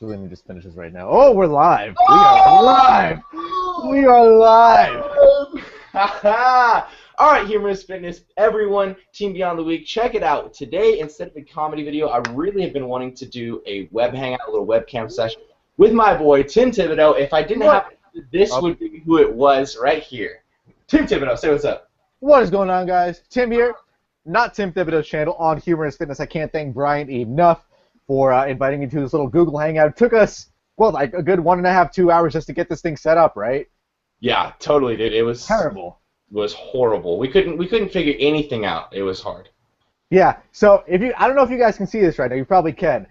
Let me just finish this right now. Oh, we're live. We are live. We are live. All right, Humorous Fitness, everyone, Team Beyond the Week, check it out. Today, instead of a comedy video, I really have been wanting to do a web hangout, a little webcam session with my boy, Tim Thibodeau. If I didn't have this, would be who it was right here. Tim Thibodeau, say what's up. What is going on, guys? Tim here. Not Tim Thibodeau's channel, on Humorous Fitness. I can't thank Brian enough for inviting me to this little Google Hangout. It took us, well, like a good 1.5, 2 hours just to get this thing set up, right? Yeah, totally, dude. It was terrible. It was horrible. We couldn't figure anything out. It was hard. Yeah. So I don't know if you guys can see this right now. You probably can.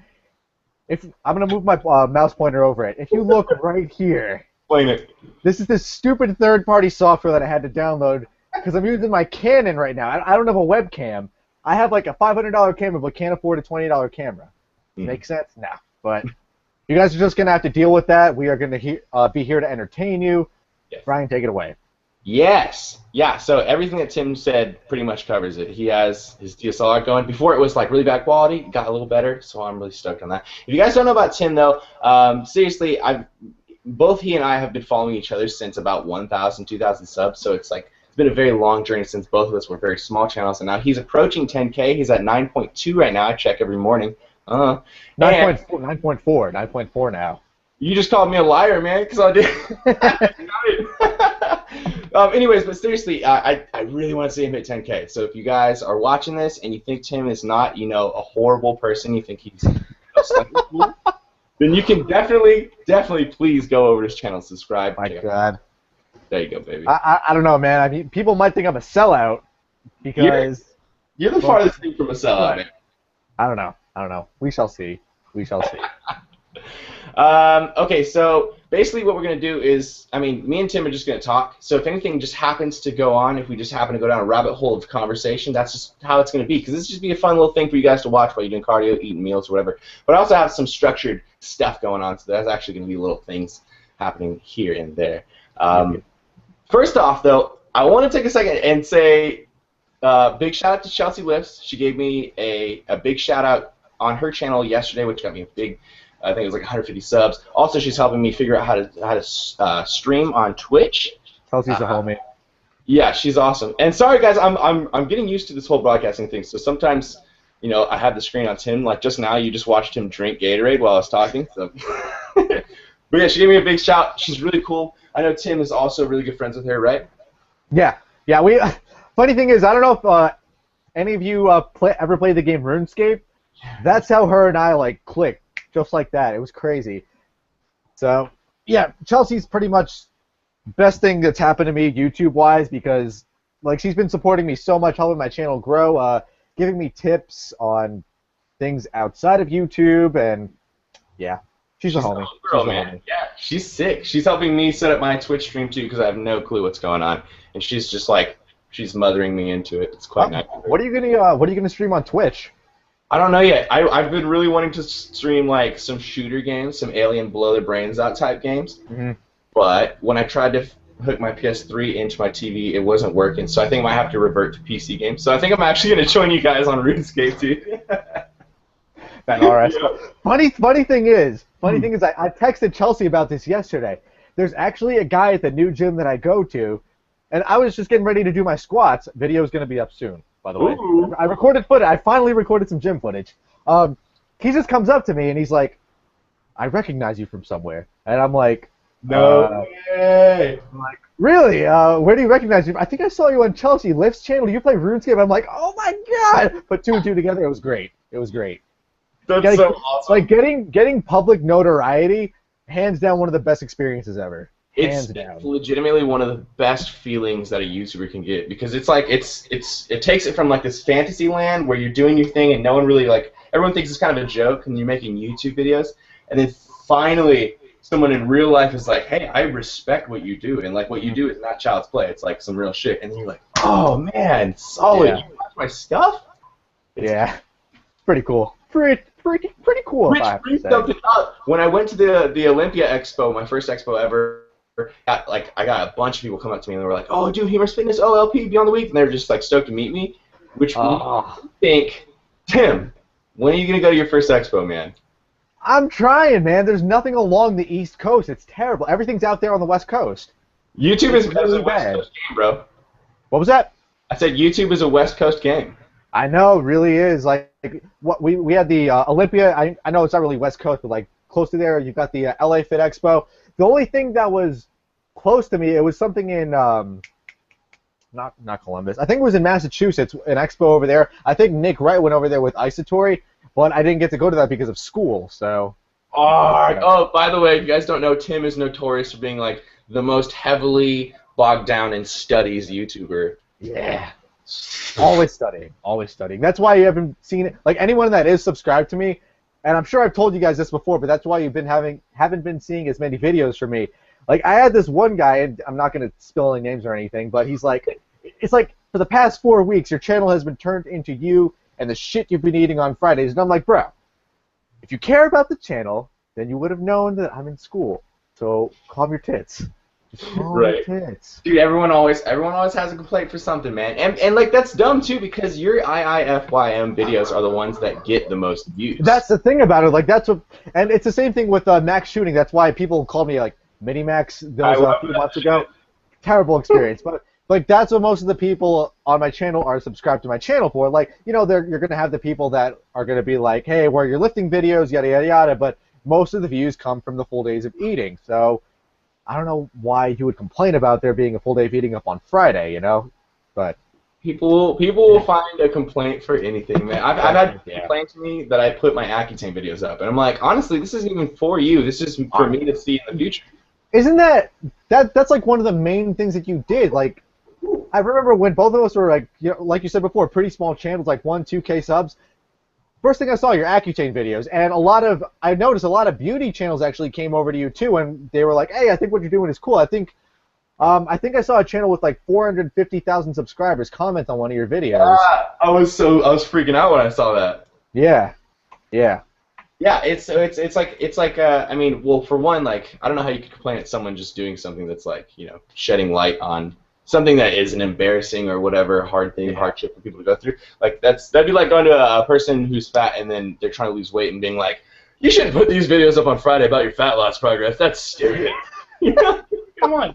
I'm gonna move my mouse pointer over it. If you look right here, explain it. This is this stupid third-party software that I had to download because I'm using my Canon right now. I don't have a webcam. I have like a $500 camera, but can't afford a $20 camera. Make sense? No. But you guys are just gonna have to deal with that. We are gonna be here to entertain you. Yes. Brian, take it away. Yes. Yeah, so everything that Tim said pretty much covers it. He has his DSLR going. Before it was like really bad quality, it got a little better, so I'm really stoked on that. If you guys don't know about Tim though, seriously, both he and I have been following each other since about 1,000, 2,000 subs, so it's been a very long journey since both of us were very small channels, and now he's approaching 10K. He's at 9.2 right now. I check every morning. 9.4 now. You just called me a liar, man, because I did. Anyways, but seriously, I really want to see him hit 10K. So if you guys are watching this and you think Tim is not, a horrible person, you think he's slightly cool, then you can definitely please go over to his channel, subscribe. My God. There you go, baby. I don't know, man. I mean, people might think I'm a sellout because you're the farthest thing from a sellout, man. I don't know. We shall see. We shall see. Okay, so basically what we're going to do is, me and Tim are just going to talk. So if anything just happens to go on, if we just happen to go down a rabbit hole of conversation, that's just how it's going to be. Because this is just be a fun little thing for you guys to watch while you're doing cardio, eating meals, or whatever. But I also have some structured stuff going on, so that's actually going to be little things happening here and there. First off, though, I want to take a second and say big shout out to Chelsea Lifts. She gave me a big shout out on her channel yesterday, which got me a big, I think it was like 150 subs. Also, she's helping me figure out how to stream on Twitch. Chelsea's a homie. Yeah, she's awesome. And sorry guys, I'm getting used to this whole broadcasting thing. So sometimes, I have the screen on Tim. Like just now, you just watched him drink Gatorade while I was talking. So, but yeah, she gave me a big shout. She's really cool. I know Tim is also really good friends with her, right? Yeah. We. Funny thing is, I don't know if any of you ever played the game RuneScape. That's how her and I clicked, just like that. It was crazy. So yeah, Chelsea's pretty much best thing that's happened to me YouTube-wise because she's been supporting me so much, helping my channel grow, giving me tips on things outside of YouTube, and yeah, she's a homie. Girl, man. Yeah, she's sick. She's helping me set up my Twitch stream too because I have no clue what's going on, and she's just she's mothering me into it. It's quite nice. What are you gonna stream on Twitch? I don't know yet. I've been really wanting to stream some shooter games, some alien blow their brains out type games. But when I tried to hook my PS3 into my TV, it wasn't working. So I think I might have to revert to PC games. So I think I'm actually gonna join you guys on RuneScape too. Alright. Funny thing is, I texted Chelsea about this yesterday. There's actually a guy at the new gym that I go to, and I was just getting ready to do my squats. Video's gonna be up soon, by the way. I recorded footage. I finally recorded some gym footage. He just comes up to me and he's like, "I recognize you from somewhere," and I'm like, "No way!" I'm like, "Really? Where do you recognize you? I think I saw you on Chelsea Lift's channel. Do you play RuneScape?" I'm like, "Oh my God!" Put two and two together. It was great. That's so awesome. Getting public notoriety, hands down, one of the best experiences ever. It's legitimately one of the best feelings that a YouTuber can get because it takes it from this fantasy land where you're doing your thing and no one really everyone thinks it's kind of a joke and you're making YouTube videos, and then finally someone in real life is like, "Hey, I respect what you do," and what you do is not child's play. It's some real shit, and then you're like, "Oh man, solid! Yeah. You watch my stuff?" Yeah, it's pretty cool. Pretty cool. When I went to the Olympia expo, my first expo ever, I got a bunch of people come up to me and they were like, "Oh, dude, Humorous Fitness, OLP, Beyond the Week," and they were just stoked to meet me. Which I think, Tim, when are you gonna go to your first expo, man? I'm trying, man. There's nothing along the East Coast. It's terrible. Everything's out there on the West Coast. YouTube It's is really a West bad. Coast game, bro. What was that? I said YouTube is a West Coast game. I know, it really is. Like what we had the Olympia. I know it's not really West Coast, but like close to there, you've got the LA Fit Expo. The only thing that was close to me, it was something in not Columbus. I think it was in Massachusetts, an expo over there. I think Nick Wright went over there with Isatori, but I didn't get to go to that because of school. So. Oh, by the way, if you guys don't know, Tim is notorious for being like the most heavily bogged down in studies YouTuber. Yeah. Always studying. Always studying. That's why you haven't seen it. Like anyone that is subscribed to me, and I'm sure I've told you guys this before, but that's why you've been haven't been seeing as many videos from me. Like I had this one guy, and I'm not gonna spill any names or anything, but he's like, it's like for the past 4 weeks, your channel has been turned into you and the shit you've been eating on Fridays, and I'm like, bro, if you care about the channel, then you would have known that I'm in school. So calm your tits. Just calm Right. your tits. Dude, everyone always has a complaint for something, man. And like that's dumb too because your IIFYM videos are the ones that get the most views. That's the thing about it. Like that's what, and it's the same thing with Max shooting. That's why people called me like Mini Max those few months ago. Terrible experience, but like that's what most of the people on my channel are subscribed to my channel for. Like you're gonna have the people that are gonna be like, hey, where are your lifting videos, yada yada yada. But most of the views come from the full days of eating. So I don't know why you would complain about there being a full day of eating up on Friday, but. People will find a complaint for anything, man. I've had people complain to me that I put my Accutane videos up, and I'm like, honestly, this isn't even for you. This is for me to see in the future. Isn't that's like one of the main things that you did? Like, I remember when both of us were like, like you said before, pretty small channels, like 1-2K subs. First thing I saw your Accutane videos, and I noticed a lot of beauty channels actually came over to you too, and they were like, hey, I think what you're doing is cool. I think I saw a channel with like 450,000 subscribers comment on one of your videos. I was freaking out when I saw that. Yeah. Yeah, it's like I mean, well, for one, like I don't know how you could complain at someone just doing something that's like shedding light on something that is an embarrassing or whatever hardship for people to go through. Like that'd be like going to a person who's fat and then they're trying to lose weight and being like, you shouldn't put these videos up on Friday about your fat loss progress. That's stupid. Come on.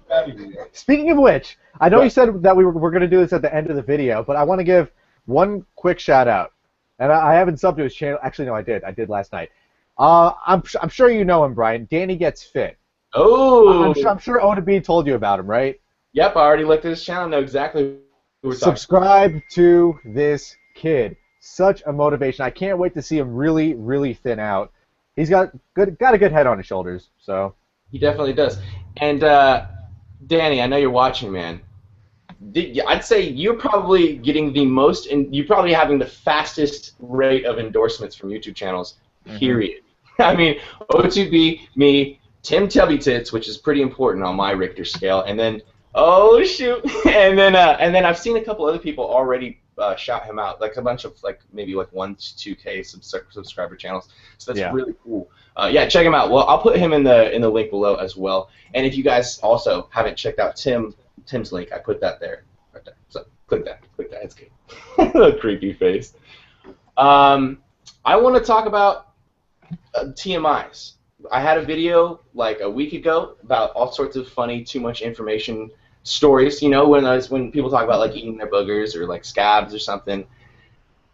Speaking of which, I know you said that we're going to do this at the end of the video, but I want to give one quick shout out. And I haven't subbed to his channel. Actually, no, I did. I did last night. I'm sure you know him, Brian. Danny Gets Fit. Oh. I'm sure O to B told you about him, right? Yep, I already looked at his channel. Know exactly who we're talking about. Subscribe to this kid. Such a motivation. I can't wait to see him really, really thin out. He's got a good head on his shoulders. So. He definitely does. And Danny, I know you're watching, man. I'd say you're probably getting the most, and you're probably having the fastest rate of endorsements from YouTube channels. Period. I mean, O2B, me, Tim Tubby Tits, which is pretty important on my Richter scale, and then oh shoot, and then I've seen a couple other people already shout him out, like a bunch of maybe 1-2K subscriber channels. So that's really cool. Yeah, check him out. Well, I'll put him in the link below as well. And if you guys also haven't checked out Tim's link, I put that there, right there. So click that. It's good. The creepy face. I want to talk about TMIs. I had a video like a week ago about all sorts of funny, too much information stories. When people talk about like eating their boogers or like scabs or something.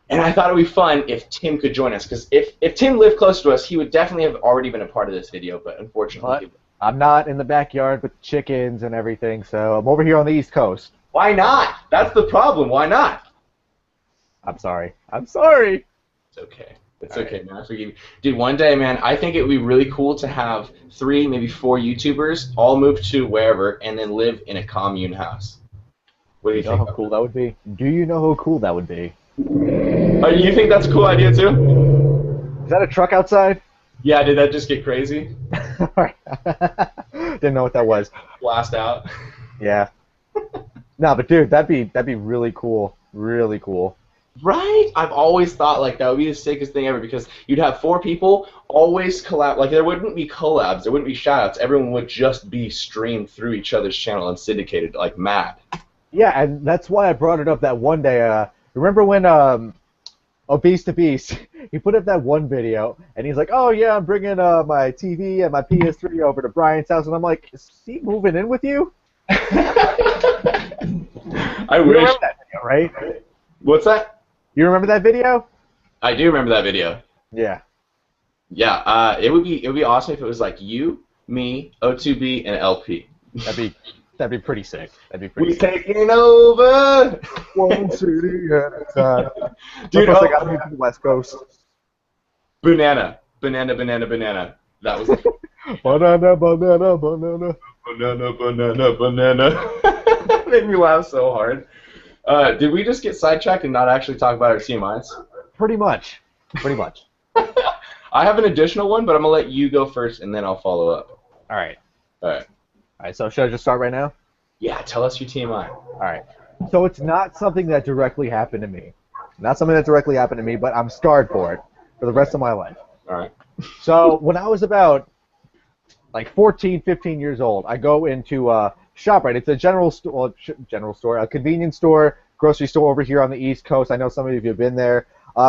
And I thought it would be fun if Tim could join us, because if Tim lived close to us, he would definitely have already been a part of this video, but unfortunately... I'm not in the backyard with chickens and everything, so I'm over here on the East Coast. Why not? That's the problem. Why not? I'm sorry. It's okay. It's okay, man. I forgive you. Dude, one day, man, I think it would be really cool to have 3, maybe 4 YouTubers all move to wherever and then live in a commune house. What do you think? How cool that would be? Do you know how cool that would be? You think that's a cool idea, too? Is that a truck outside? Yeah, did that just get crazy? Didn't know what that was. Blast out. Yeah. No, but dude, that'd be really cool. Really cool. Right? I've always thought like that would be the sickest thing ever, because you'd have 4 people always collab. Like there wouldn't be collabs, there wouldn't be shoutouts. Everyone would just be streamed through each other's channel and syndicated like mad. Yeah, and that's why I brought it up that one day. Remember when Beast to Beast, he put up that one video, and he's like, "Oh yeah, I'm bringing my TV and my PS3 over to Brian's house," and I'm like, "Is he moving in with you?" I You wish. remember that video, right? What's that? You remember that video? I do remember that video. Yeah. Yeah, it would be awesome if it was like you, me, O2B, and LP. That'd be pretty sick. That'd be pretty We sick. taking over. One city at a time. Dude, Plus, I gotta move to the West Coast. banana. That was like, Banana. banana. Made me laugh so hard. Did we just get sidetracked and not actually talk about our TMIs? Pretty much. I have an additional one, but I'm gonna let you go first, and then I'll follow up. All right. All right. So should I just start right now? Yeah, tell us your TMI. All right. So it's not something that directly happened to me. But I'm scarred for it for the rest of my life. All right. So when I was about like 14, 15 years old, I go into ShopRite. It's a general store, a convenience store, grocery store over here on the East Coast. I know some of you have been there.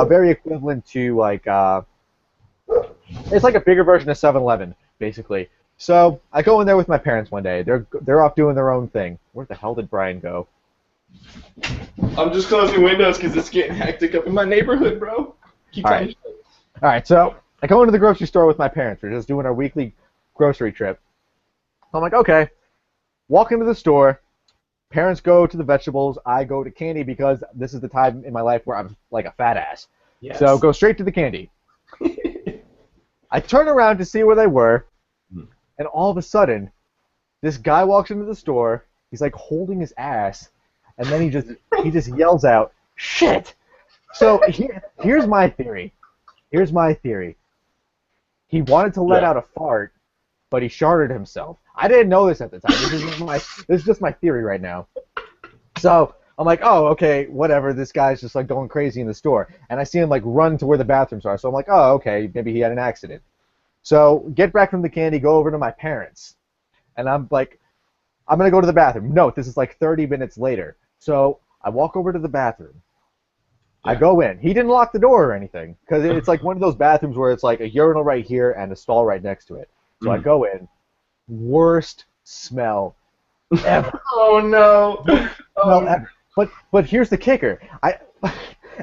Very equivalent to like it's like a bigger version of 7-Eleven, basically. So I go in there with my parents one day. They're off doing their own thing. Where the hell did Brian go? I'm just closing windows because it's getting hectic up in my neighborhood, bro. Keep All talking. right. All right, so I go into the grocery store with my parents. We're just doing our weekly grocery trip. I'm like, okay. Walk into the store. Parents go to the vegetables. I go to candy because this is the time in my life where I'm like a fat ass. Yes. So go straight to the candy. I turn around to see where they were, and all of a sudden, this guy walks into the store. He's like holding his ass, and then he just yells out, "Shit!" So here's my theory. He wanted to let out a fart, but he sharted himself. I didn't know this at the time. This is just my theory right now. So I'm like, oh, okay, whatever. This guy's just like going crazy in the store, and I see him like run to where the bathrooms are. So I'm like, oh, okay, maybe he had an accident. So get back from the candy, go over to my parents, and I'm like, I'm gonna go to the bathroom. Note, this is like 30 minutes later. So I walk over to the bathroom. I go in. He didn't lock the door or anything because it's like one of those bathrooms where it's like a urinal right here and a stall right next to it. So I go in. Worst smell ever. Oh no. Smell ever. But here's the kicker.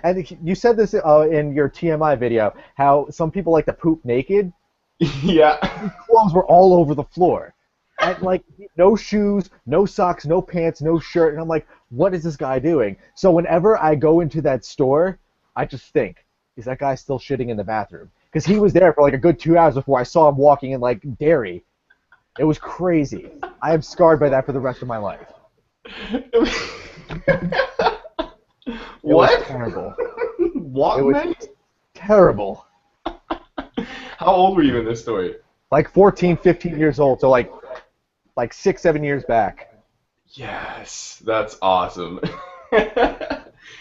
And you said this in your TMI video how some people like to poop naked. Yeah. Clothes were all over the floor. And like no shoes, no socks, no pants, no shirt, and I'm like, what is this guy doing? So whenever I go into that store, I just think, is that guy still shitting in the bathroom? Because he was there for like a good 2 hours before I saw him walking in like dairy. It was crazy. I am scarred by that for the rest of my life. What? It was terrible. What, It was man? terrible. How old were you in this story? Like 14, 15 years old, so like 6, 7 years back. Yes, that's awesome.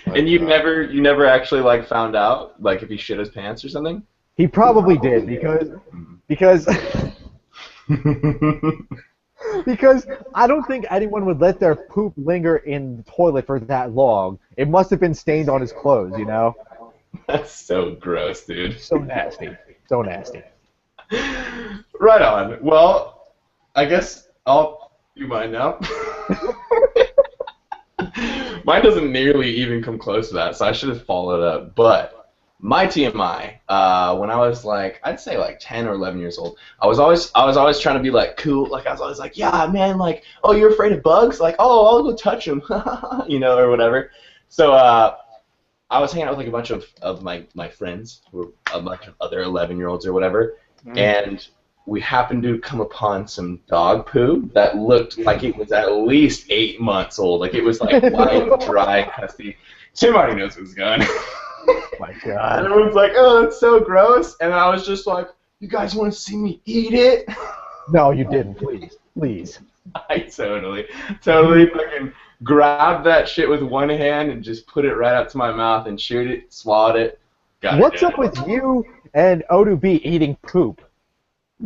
And you never actually like found out like if he shit his pants or something? He probably did because because I don't think anyone would let their poop linger in the toilet for that long. It must have been stained on his clothes, you know? That's so gross, dude. So nasty. So nasty. Right on. Well, I guess I'll do mine now. Mine doesn't nearly even come close to that, so I should have followed up. But my TMI, when I was like, I'd say like 10 or 11 years old, I was always trying to be like cool. Like I was always like, yeah, man, like, oh, you're afraid of bugs? Like, oh, I'll go touch them, you know, or whatever. So I was hanging out with like a bunch of my friends who were a bunch of other 11-year-olds or whatever, and we happened to come upon some dog poo that looked like it was at least 8 months old. Like it was like white, dry, crusty. Tim already knows what's going on. Oh my God. Everyone's like, oh, that's so gross. And I was just like, you guys want to see me eat it? No, you didn't. Please. I totally fucking grabbed that shit with one hand and just put it right up to my mouth and chewed it, swallowed it. What's up with you and O2B eating poop?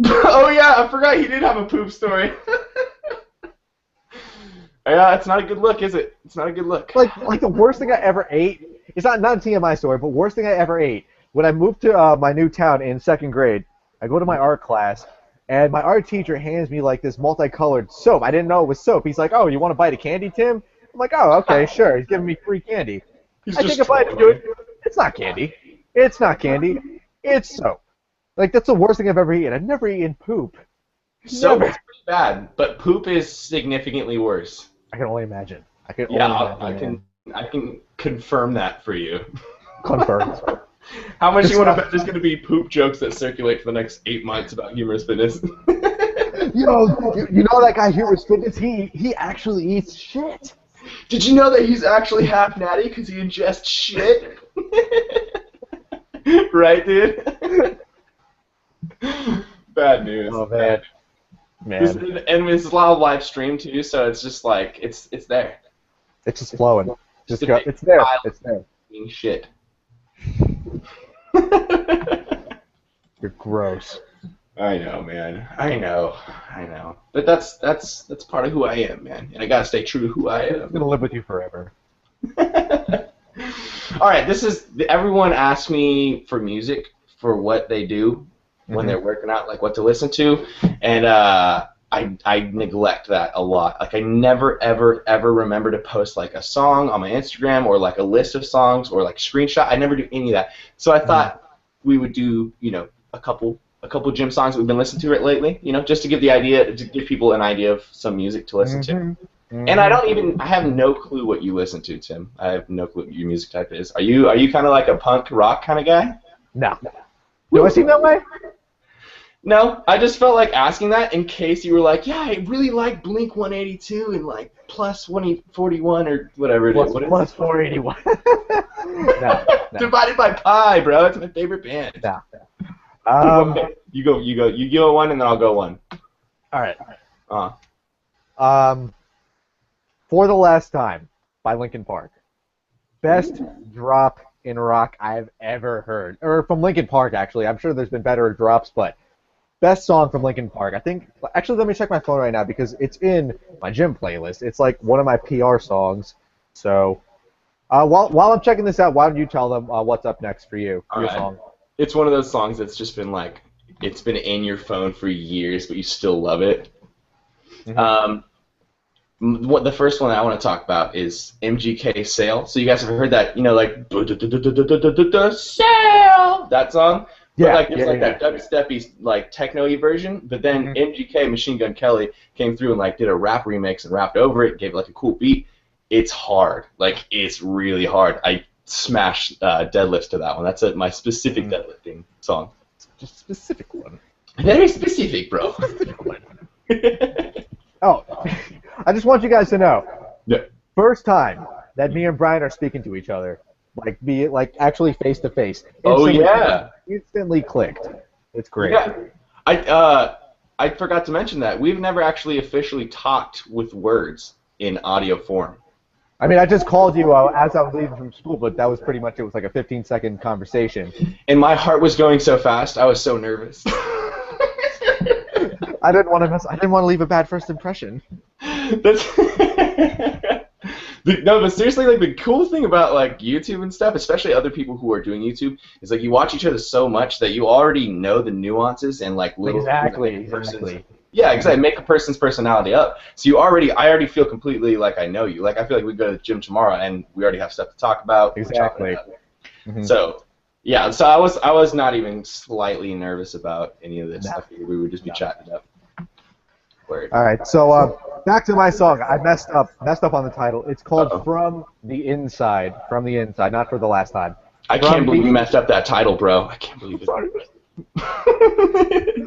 Oh yeah, I forgot he did have a poop story. Yeah, it's not a good look, is it? It's not a good look. Like the worst thing I ever ate. It's not a TMI story, but worst thing I ever ate. When I moved to my new town in second grade, I go to my art class, and my art teacher hands me like this multicolored soap. I didn't know it was soap. He's like, "Oh, you want a bite of candy, Tim?" I'm like, "Oh, okay, sure." He's giving me free candy. He's I take just a bite trolling of it. It's not candy. It's not candy. It's soap. Like that's the worst thing I've ever eaten. I've never eaten poop. Soap Never. is pretty bad, but poop is significantly worse. I can only imagine. I can Yeah, only imagine. I can confirm that for you. Confirmed. How much do you want to bet there's going to be poop jokes that circulate for the next 8 months about humorous fitness? You know that guy Humorous Fitness? He actually eats shit. Did you know that he's actually half natty because he ingests shit? Right, dude? Bad news. Oh man. And it's a lot of live stream too, so it's just like it's there. It's just flowing. Just It's there. It's there. Eating shit. You're gross. I know, man. I know. But that's part of who I am, man. And I gotta stay true to who I am. I'm gonna live with you forever. All right, everyone asks me for music for what they do when they're working out, like what to listen to, and I neglect that a lot. Like I never ever remember to post like a song on my Instagram or like a list of songs or like screenshot. I never do any of that. So I thought we would do, a couple gym songs that we've been listening to lately, just to give people an idea of some music to listen to. And I have no clue what you listen to, Tim. I have no clue what your music type is. Are you kind of like a punk rock kind of guy? No. Do I seem that way? No, I just felt like asking that in case you were like, yeah, I really like Blink 182 and like plus 141 or whatever it is. Plus 481. No. Divided by pi, bro. It's my favorite band. No. You go one and then I'll go one. All right. For the Last Time by Linkin Park. Best drop in rock I've ever heard. Or from Linkin Park, actually. I'm sure there's been better drops, but best song from Linkin Park. I think, actually, let me check my phone right now because it's in my gym playlist. It's like one of my PR songs. So while I'm checking this out, why don't you tell them what's up next for you, your song? It's one of those songs that's just been like, it's been in your phone for years, but you still love it. What the first one I want to talk about is MGK Sail. So you guys have heard that, like Sail, that song. Yeah, But that dubsteppy like techno-y version. But then MGK Machine Gun Kelly came through and like did a rap remix and rapped over it, gave it like a cool beat. It's hard, like it's really hard. I smash deadlifts to that one. That's my specific deadlifting song. Just a specific one. Very specific, bro. Oh, I just want you guys to know. Yeah. First time that me and Brian are speaking to each other, like actually face to face. Oh yeah. Instantly clicked. It's great. Yeah. I forgot to mention that we've never actually officially talked with words in audio form. I mean, I just called you as I was leaving from school, but that was pretty much it. Was like a 15-second conversation. And my heart was going so fast, I was so nervous. I didn't want to leave a bad first impression. No, but seriously, like the cool thing about like YouTube and stuff, especially other people who are doing YouTube, is like you watch each other so much that you already know the nuances and like little exactly. Yeah, exactly. Make a person's personality up. So I already feel completely like I know you. Like I feel like we go to the gym tomorrow and we already have stuff to talk about. Exactly. So yeah, so I was not even slightly nervous about any of this stuff. We would just be chatting it up. Word. All right, so back to my song. I messed up on the title. It's called From the Inside. From the Inside, not For the Last Time. I can't believe you messed up that title, bro. I can't believe it.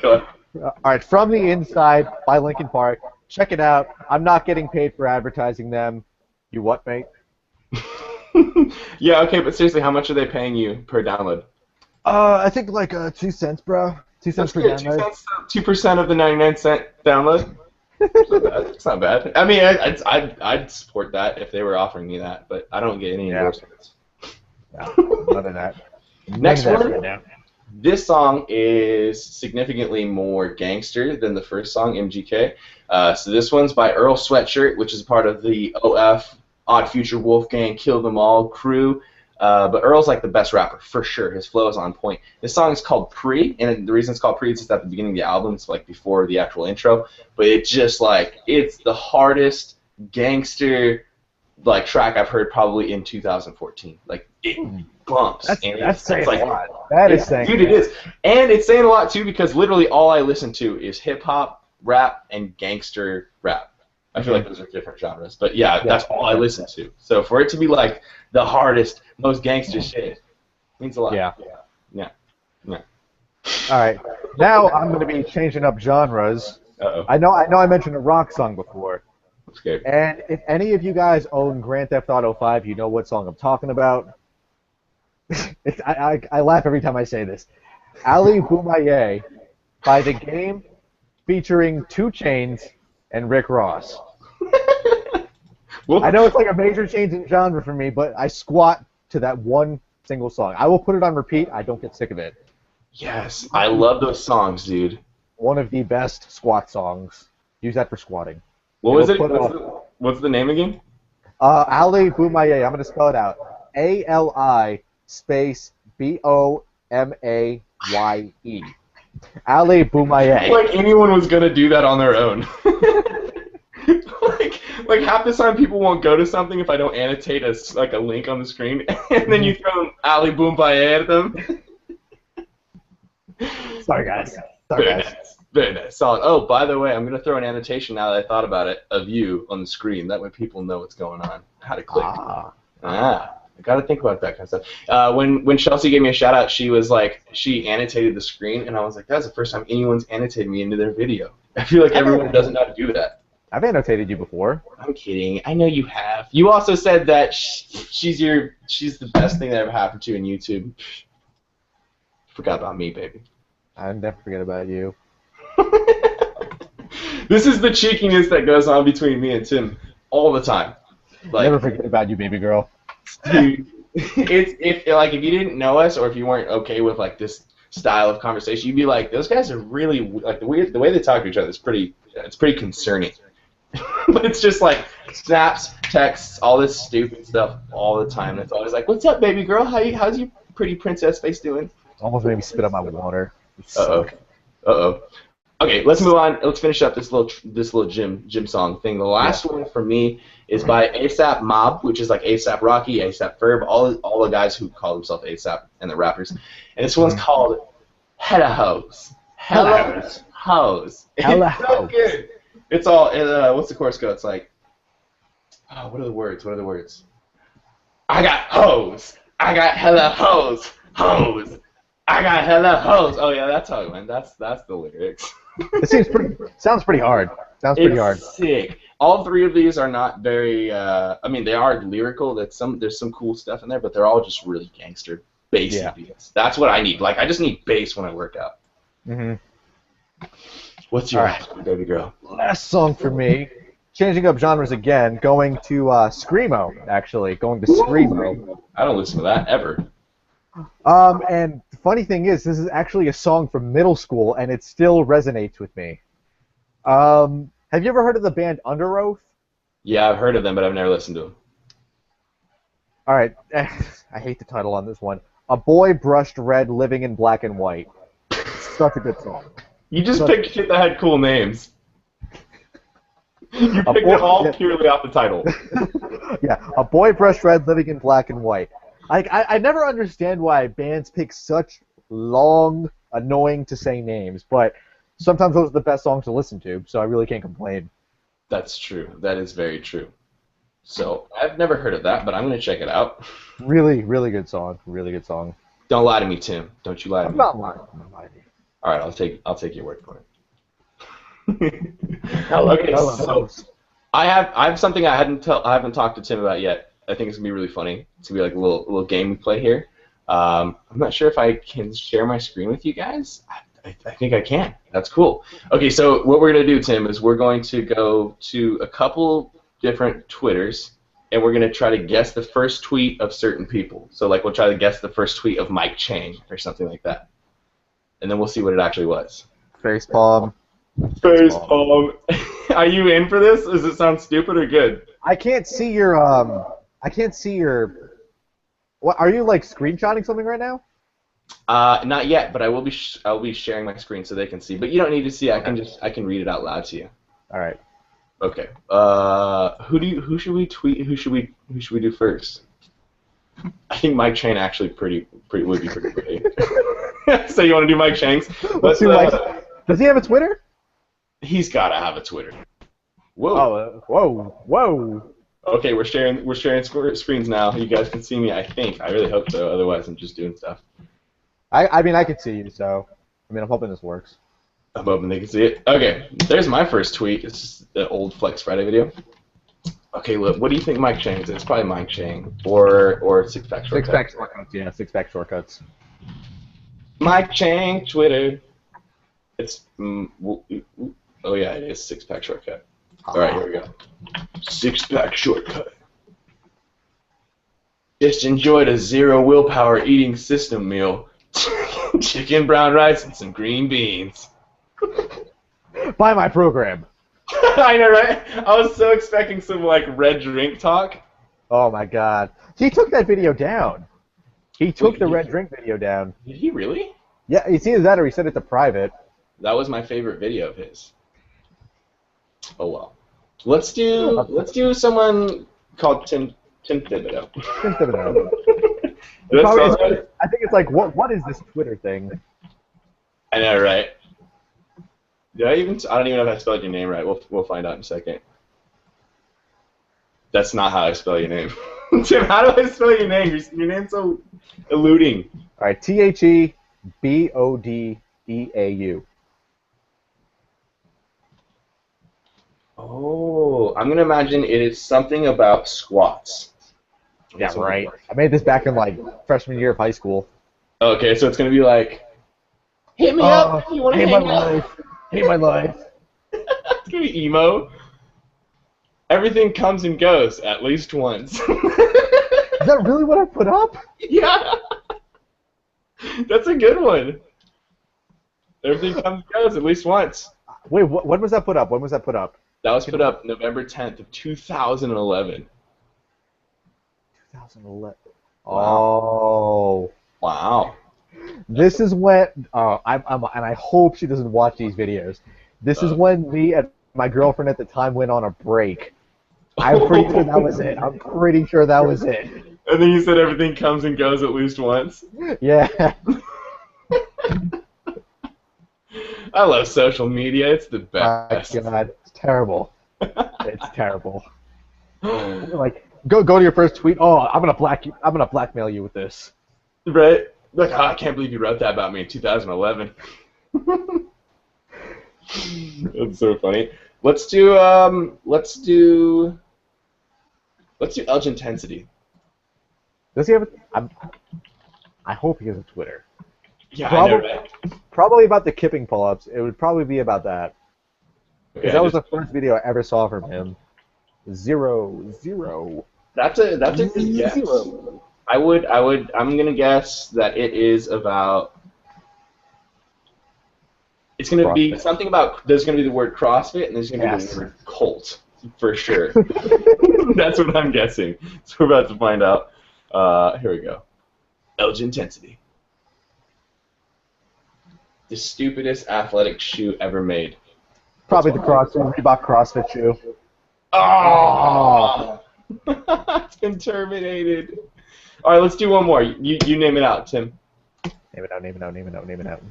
Go ahead. All right, From the Inside by Linkin Park. Check it out. I'm not getting paid for advertising them. You what, mate? Yeah, okay, but seriously, how much are they paying you per download? I think like 2 cents, bro. 2 cents per download. 2% of the 99-cent download. It's not bad. I mean, I'd support that if they were offering me that, but I don't get any endorsements. No, none of that. Next one. This song is significantly more gangster than the first song, MGK. So this one's by Earl Sweatshirt, which is part of the OF, Odd Future Wolfgang, Kill Them All crew. But Earl's like the best rapper, for sure. His flow is on point. This song is called Pre, and the reason it's called Pre is it's at the beginning of the album. It's like before the actual intro. But it just like, it's the hardest gangster like track I've heard probably in 2014. Like, it bumps. That's saying like, a lot. That is saying dude, it is. And it's saying a lot, too, because literally all I listen to is hip-hop, rap, and gangster rap. I feel like those are different genres. But, yeah, that's all I listen to. So for it to be, like, the hardest, most gangster shit means a lot. Yeah. Yeah. All right. Now I'm going to be changing up genres. Uh-oh. I know I mentioned a rock song before. I'm scared. And if any of you guys own Grand Theft Auto 5, you know what song I'm talking about. I laugh every time I say this. Ali Boumaier by The Game, featuring 2 Chainz and Rick Ross. I know it's like a major change in genre for me, but I squat to that one single song. I will put it on repeat. I don't get sick of it. Yes, I love those songs, dude. One of the best squat songs. Use that for squatting. What was it? What's the name again? Ali Boumaier. I'm going to spell it out. A-L-I space B-O-M-A-Y-E. Ali Boumaier. Like anyone was going to do that on their own. like half the time people won't go to something if I don't annotate a link on the screen, and then you throw Ali Boumaier at them. Sorry, guys. Very nice. Solid. Oh, by the way, I'm going to throw an annotation now that I thought about it of you on the screen. That way people know what's going on. How to click. I got to think about that kind of stuff. When Chelsea gave me a shout out, she was like, she annotated the screen, and I was like, that's the first time anyone's annotated me into their video. I feel like everyone doesn't know how to do that. I've annotated you before. I'm kidding. I know you have. You also said that she's the best thing that ever happened to you in YouTube. Forgot about me, baby. I'll never forget about you. This is the cheekiness that goes on between me and Tim all the time. Like, never forget about you, baby girl. Dude, if you didn't know us or if you weren't okay with like this style of conversation, you'd be like, those guys are really like the way they talk to each other is pretty concerning. But it's just like snaps, texts, all this stupid stuff all the time. And it's always like, "What's up, baby girl? How's your pretty princess face doing?" Almost made me spit out my water. Uh-oh. Okay, let's move on. Let's finish up this little gym song thing. The last one for me is by ASAP Mob, which is like ASAP Rocky, ASAP Ferb, all the guys who call themselves ASAP and the rappers. And this one's called Hella Hoes. Hella Hoes. It's so good. It's all. What's the chorus go? It's like, oh, what are the words? I got hoes. I got hella hoes. Hoes. I got hella hoes. Oh yeah, that's how it went. That's the lyrics. It sounds pretty hard. It's sick. All 3 of these are not very. I mean, they are lyrical. There's some cool stuff in there, but they're all just really gangster, bassy beats. That's what I need. Like, I just need bass when I work out. What's your last one, baby girl? Last song for me. Changing up genres again. Going to Screamo. Actually, going to Screamo. I don't listen to that ever. And the funny thing is, this is actually a song from middle school, and it still resonates with me. Have you ever heard of the band Under Oath? Yeah, I've heard of them, but I've never listened to them. All right, I hate the title on this one. A Boy Brushed Red Living in Black and White. It's such a good song. You just picked shit that had cool names. You picked it all purely off the title. Yeah, A Boy Brushed Red Living in Black and White. I never understand why bands pick such long, annoying to say names, but sometimes those are the best songs to listen to, so I really can't complain. That's true. That is very true. So, I've never hered of that, but I'm going to check it out. Really, really good song. Really good song. Don't lie to me, Tim. Don't you lie to me. I'm not lying. All right, I'll take your word for it. Okay, so I have something I haven't talked to Tim about yet. I think it's gonna be really funny. It's gonna be like a little game we play here. I'm not sure if I can share my screen with you guys. I think I can. That's cool. Okay, so what we're gonna do, Tim, is we're going to go to a couple different Twitters, and we're gonna try to guess the first tweet of certain people. So like we'll try to guess the first tweet of Mike Chang or something like that. and then we'll see what it actually was. Face palm. Face palm. Are you in for this? Does it sound stupid or good? I can't see your I can't see your. What are you like screenshotting something right now? Not yet, but I will be. I'll be sharing my screen so they can see. But you don't need to see. I can read it out loud to you. All right. Okay. Who should we tweet? Who should we do first? I think Mike Chang actually would be pretty great. So you want to do Mike Chang's? Let's do Mike. Does he have a Twitter? He's got to have a Twitter. Whoa. Oh, whoa. Okay, we're sharing screens now. You guys can see me, I think. I really hope so. Otherwise, I'm just doing stuff. I mean, I can see you, so I mean, I'm hoping this works. I'm hoping they can see it. Okay, there's my first tweet. It's just the old Flex Friday video. Okay, look. What do you think Mike Chang is? It's probably Mike Chang or Six Pack Shortcuts. Six Pack Shortcuts, yeah, Six Pack Shortcuts. Mike Chang Twitter. It's oh yeah, it is Six Pack Shortcut. All right, here we go. Six Pack Shortcut. Just enjoyed a zero willpower eating system meal. Chicken, brown rice, and some green beans. Buy my program. I know, right? I was so expecting some like red drink talk. Oh my god. He took that video down. He took the red drink video down. Did he really? Yeah, it's either that or he sent it to private. That was my favorite video of his. Oh well. Let's do someone called Tim Thibodeau. Tim Thibodeau. I think it's like what is this Twitter thing? I know, right? I don't even know if I spelled your name right. We'll find out in a second. That's not how I spell your name. Tim, how do I spell your name? Your name's so eluding. All right, TheBodeau. Oh, I'm gonna imagine it is something about squats. Yeah, right. I made this back in like freshman year of high school. Okay, so it's gonna be like, hit me up. You want to hang out? Hate my life. It's gonna be emo. Everything comes and goes at least once. Is that really what I put up? Yeah. That's a good one. Everything comes and goes at least once. Wait, when was that put up? When was that put up? That was put up November 10th of 2011. 2011. Wow. Oh. Wow. This is when and I hope she doesn't watch these videos. This is when me and my girlfriend at the time went on a break. I'm pretty sure that was it. I'm pretty sure that was it. And then you said everything comes and goes at least once. Yeah. I love social media. It's the best. Oh my God, it's terrible. It's terrible. Like, go to your first tweet. Oh, I'm gonna blackmail you with this. Right? Like, oh, I can't believe you wrote that about me in 2011. That's so funny. Let's do Edge Intensity. Does he have I hope he has a Twitter. Yeah, I know, right? Probably about the kipping pull-ups. It would probably be about that. Because that was the first video I ever saw from him. Zero. That's a good guess. I'm gonna guess that it is about. It's gonna CrossFit. be something about. There's gonna be the word CrossFit and there's gonna be the word cult for sure. That's what I'm guessing. So we're about to find out. Here we go. Edge Intensity. The stupidest athletic shoe ever made. Probably the Reebok CrossFit shoe. Oh! It's been terminated. All right, let's do one more. You name it out, Tim. Name it out.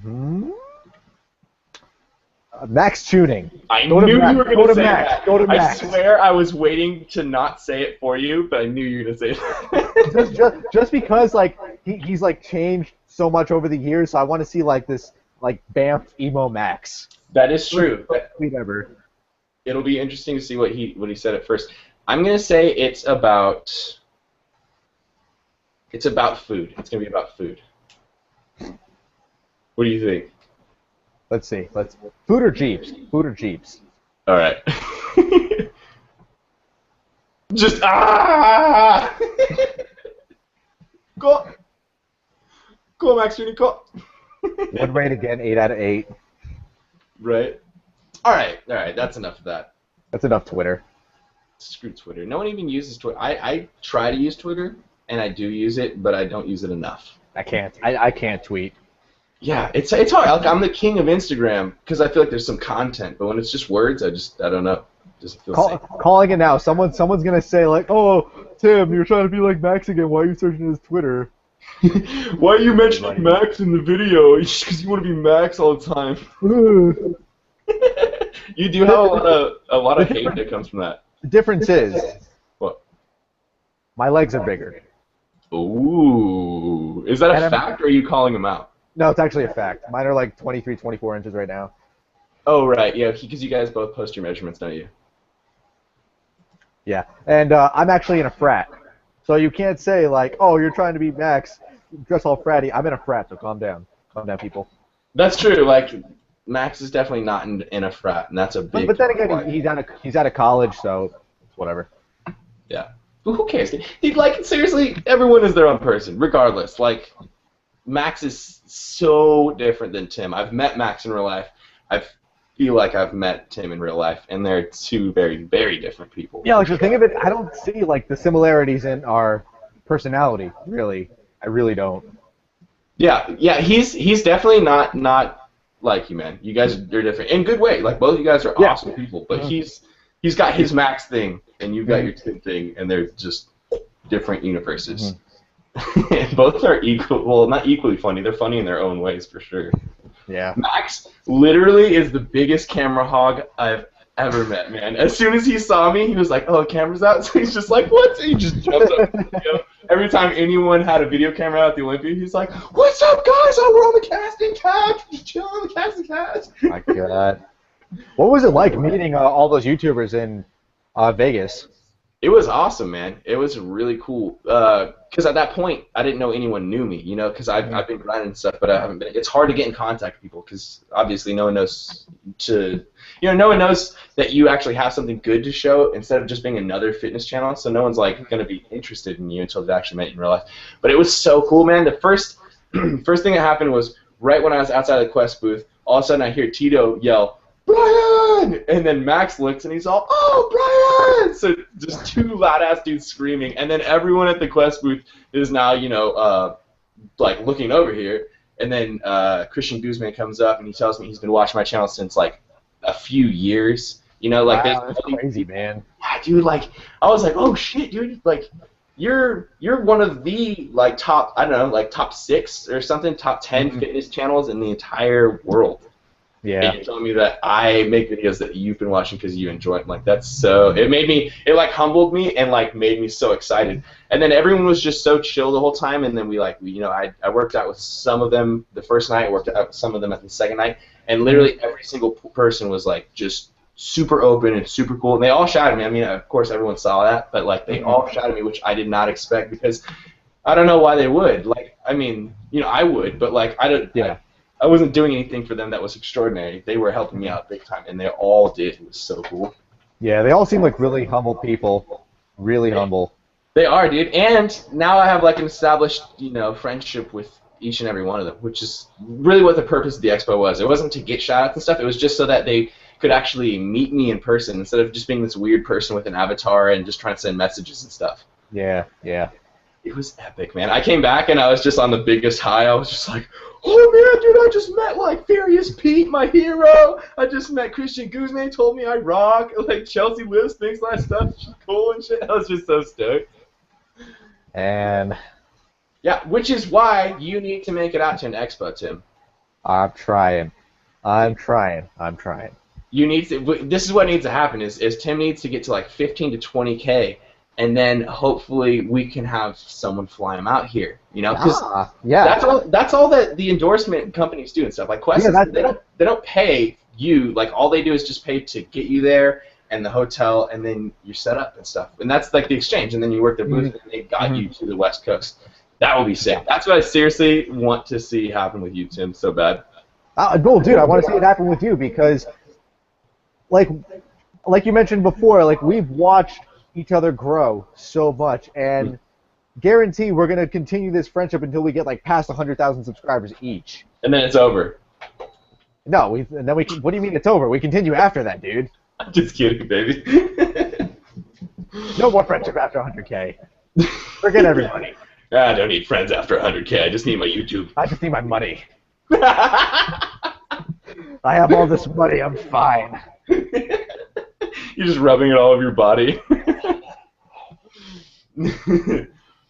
Max tuning. I knew you were going to say that. Go to Max. I swear I was waiting to not say it for you, but I knew you were going to say it. just because like he's like changed so much over the years, so I want to see like this like Banff emo Max. That is true. Tweet ever. It'll be interesting to see what he said at first. I'm going to say it's about food. It's going to be about food. What do you think? Let's see. Food or Jeeps? Food or Jeeps? All right. Just Go, Max Junior, go. Would rate again, 8 out of 8. Right. All right. That's enough of that. That's enough Twitter. Screw Twitter. No one even uses Twitter. I try to use Twitter, and I do use it, but I don't use it enough. I can't. I can't tweet. Yeah, it's hard. Like, I'm the king of Instagram because I feel like there's some content, but when it's just words, I don't know. It doesn't feel safe. Calling it now. Someone's gonna say like, "Oh, Tim, you're trying to be like Max again. Why are you searching his Twitter?" Why are you mentioning Max in the video? Just because you want to be Max all the time. You do have a lot of hate that comes from that. The difference is, What? my legs are bigger. Ooh, is that a fact, or are you calling them out? No, it's actually a fact. Mine are like 23, 24 inches right now. Oh, right, yeah, because you guys both post your measurements, don't you? Yeah, and I'm actually in a frat, so you can't say like, "Oh, you're trying to be Max, dress all fratty." I'm in a frat, so calm down, people. That's true. Like, Max is definitely not in a frat, and that's a big. But then again, he's out of college, so it's whatever. Yeah. But who cares? Dude, like, seriously, everyone is their own person, regardless. Like, Max is so different than Tim. I've met Max in real life. I feel like I've met Tim in real life, and they're two very, very different people. Yeah, like the thing of it, I don't see like the similarities in our personality. Really, I really don't. Yeah. He's definitely not like you, man. You guys are different in a good way. Like, both of you guys are awesome people, but he's got his Max thing, and you've got your Tim thing, and they're just different universes. Both are equal. Well, not equally funny. They're funny in their own ways, for sure. Yeah. Max literally is the biggest camera hog I've ever met, man. As soon as he saw me, he was like, "Oh, camera's out." So he's just like, "What?" He just jumps up. Every time anyone had a video camera out at the Olympia, he's like, "What's up, guys? Oh, we're on the casting couch. Just chilling on the casting couch." My God. What was it like meeting all those YouTubers in Vegas? It was awesome, man. It was really cool. Because at that point, I didn't know anyone knew me, because I've been grinding and stuff, but I haven't been. It's hard to get in contact with people because obviously no one knows no one knows that you actually have something good to show instead of just being another fitness channel. So no one's like going to be interested in you until they've actually met you in real life. But it was so cool, man. The first thing that happened was right when I was outside of the Quest booth. All of a sudden, I hear Tito yell, "Brian!" And then Max looks and he's all, "Oh, Brian!" So just two loud-ass dudes screaming, and then everyone at the Quest booth is now, like looking over here. And then Christian Guzman comes up and he tells me he's been watching my channel since like a few years. Like wow, that's crazy, man. Yeah, dude. Like I was like, "Oh shit, dude!" Like you're one of the like top, I don't know, like top 6 or something, top 10 fitness channels in the entire world. Yeah. And you're telling me that I make videos that you've been watching because you enjoy it. Like, that's so. It like humbled me and like made me so excited. And then everyone was just so chill the whole time. And then I worked out with some of them the first night. I worked out with some of them at the second night. And literally every single person was like just super open and super cool. And they all shouted me. I mean, of course everyone saw that, but like they all shouted me, which I did not expect because I don't know why they would. Like, I mean, I would, but like I don't. Yeah. I wasn't doing anything for them that was extraordinary. They were helping me out big time, and they all did. It was so cool. Yeah, they all seem like really humble people. Really humble. They are, dude. And now I have like an established, friendship with each and every one of them, which is really what the purpose of the expo was. It wasn't to get shoutouts and stuff. It was just so that they could actually meet me in person instead of just being this weird person with an avatar and just trying to send messages and stuff. Yeah, yeah. It was epic, man. I came back and I was just on the biggest high. I was just like, "Oh man, dude, I just met like Furious Pete, my hero. I just met Christian Guzman, told me I rock. Like Chelsea Lives thinks my stuff is cool and shit." I was just so stoked. And yeah, which is why you need to make it out to an expo, Tim. I'm trying. You need to. This is what needs to happen. Is Tim needs to get to like 15 to 20K. And then hopefully we can have someone fly him out here, because that's all that the endorsement companies do and stuff. Like Quest, they don't pay you. Like all they do is just pay to get you there and the hotel, and then you're set up and stuff. And that's like the exchange. And then you work their booth, and they got you to the West Coast. That will be sick. That's what I seriously want to see happen with you, Tim, so bad. No, dude, I want to see it happen with you because, like you mentioned before, like we've watched each other grow so much, and guarantee we're gonna continue this friendship until we get like past 100,000 subscribers each. And then it's over. No, and then we. What do you mean it's over? We continue after that, dude. I'm just kidding, baby. No more friendship after 100K. Forget everybody. I don't need friends after 100K. I just need my YouTube. I just need my money. I have all this money. I'm fine. You're just rubbing it all over your body.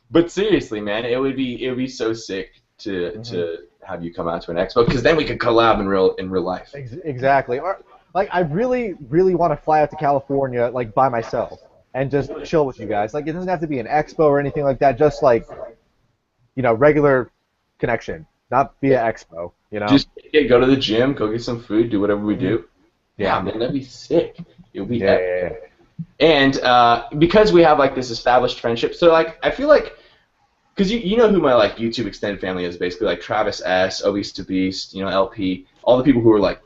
But seriously, man, it would be so sick to have you come out to an expo, because then we could collab in real life. Exactly. Or, like, I really want to fly out to California, like, by myself and just chill with you guys. Like, it doesn't have to be an expo or anything like that. Just like, regular connection, not via expo. Just go to the gym, go get some food, do whatever we do. Yeah, man, that'd be sick. It would be epic. And because we have like this established friendship, so like I feel like, because you know who my like YouTube extended family is, basically, like Travis S, Obese to Beast, LP, all the people who are like,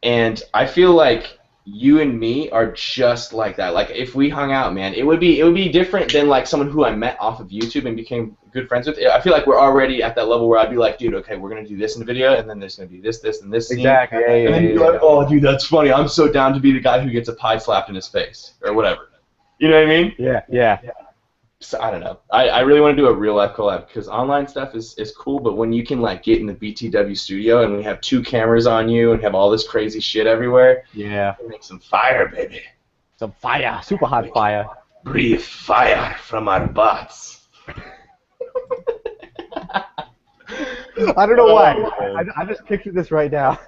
and I feel like you and me are just like that. Like if we hung out, man, it would be different than like someone who I met off of YouTube and became good friends with. I feel like we're already at that level where I'd be like, dude, okay, we're gonna do this in the video, and then there's gonna be this, and this. Exactly. And then you'd be like, oh, dude, that's funny. I'm so down to be the guy who gets a pie slapped in his face or whatever. You know what I mean? Yeah. So, I don't know. I really want to do a real life collab, because online stuff is cool, but when you can like get in the BTW studio and we have 2 cameras on you and have all this crazy shit everywhere, make some fire, baby. Some fire, super hot fire. Breathe fire from our butts. I don't know why. I just pictured this right now.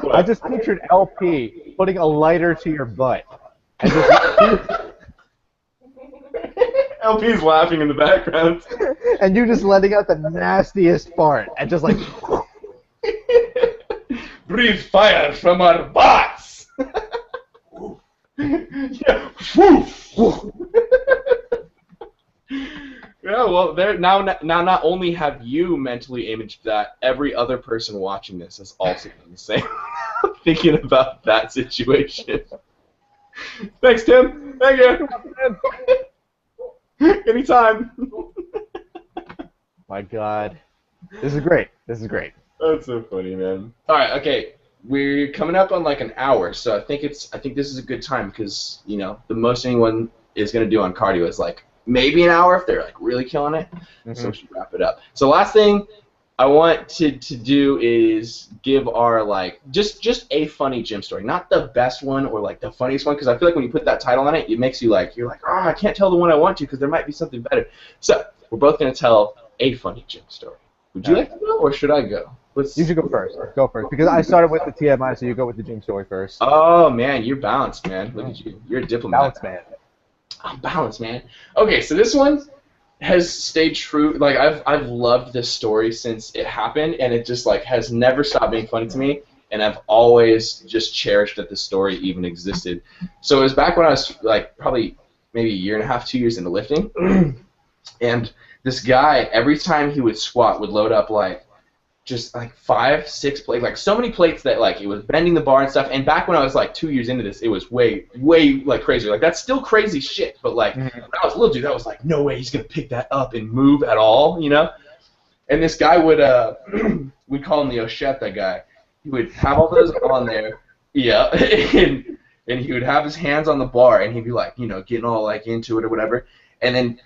What? I just pictured LP putting a lighter to your butt. And just, LP's laughing in the background. And you just letting out the nastiest fart. And just like... Breathe fire from our butts! Yeah. Yeah, well, now not only have you mentally imaged that, every other person watching this has also done the same. Thinking about that situation. Thanks, Tim. Thank you. Anytime. My God. This is great. This is great. That's so funny, man. All right, okay. We're coming up on like an hour, so I think this is a good time, because the most anyone is gonna do on cardio is like maybe an hour if they're like really killing it. So we should wrap it up. So last thing I want to do is give our like just a funny gym story, not the best one or like the funniest one, because I feel like when you put that title on it, it makes you like you're like, oh, I can't tell the one I want to because there might be something better. So we're both gonna tell a funny gym story. Would you like to go or should I go? You should go first. Go first, because I started with the TMI, so you go with the gym story first. Oh man, you're balanced, man. Look at you. You're a diplomat. Balanced, man. I'm balanced, man. Okay, so this one has stayed true. Like I've loved this story since it happened, and it just like has never stopped being funny to me, and I've always just cherished that this story even existed. So it was back when I was like probably maybe a year and a half, 2 years into lifting, and this guy, every time he would squat, would load up like just like 5, 6 plates, like so many plates that like it was bending the bar and stuff. And back when I was like 2 years into this, it was way like crazier. Like that's still crazy shit, but like when I was a little dude, that was like no way he's gonna pick that up and move at all, And this guy would we'd call him the Oshetta guy. He would have all those on there, and he would have his hands on the bar, and he'd be like, getting all like into it or whatever, and then.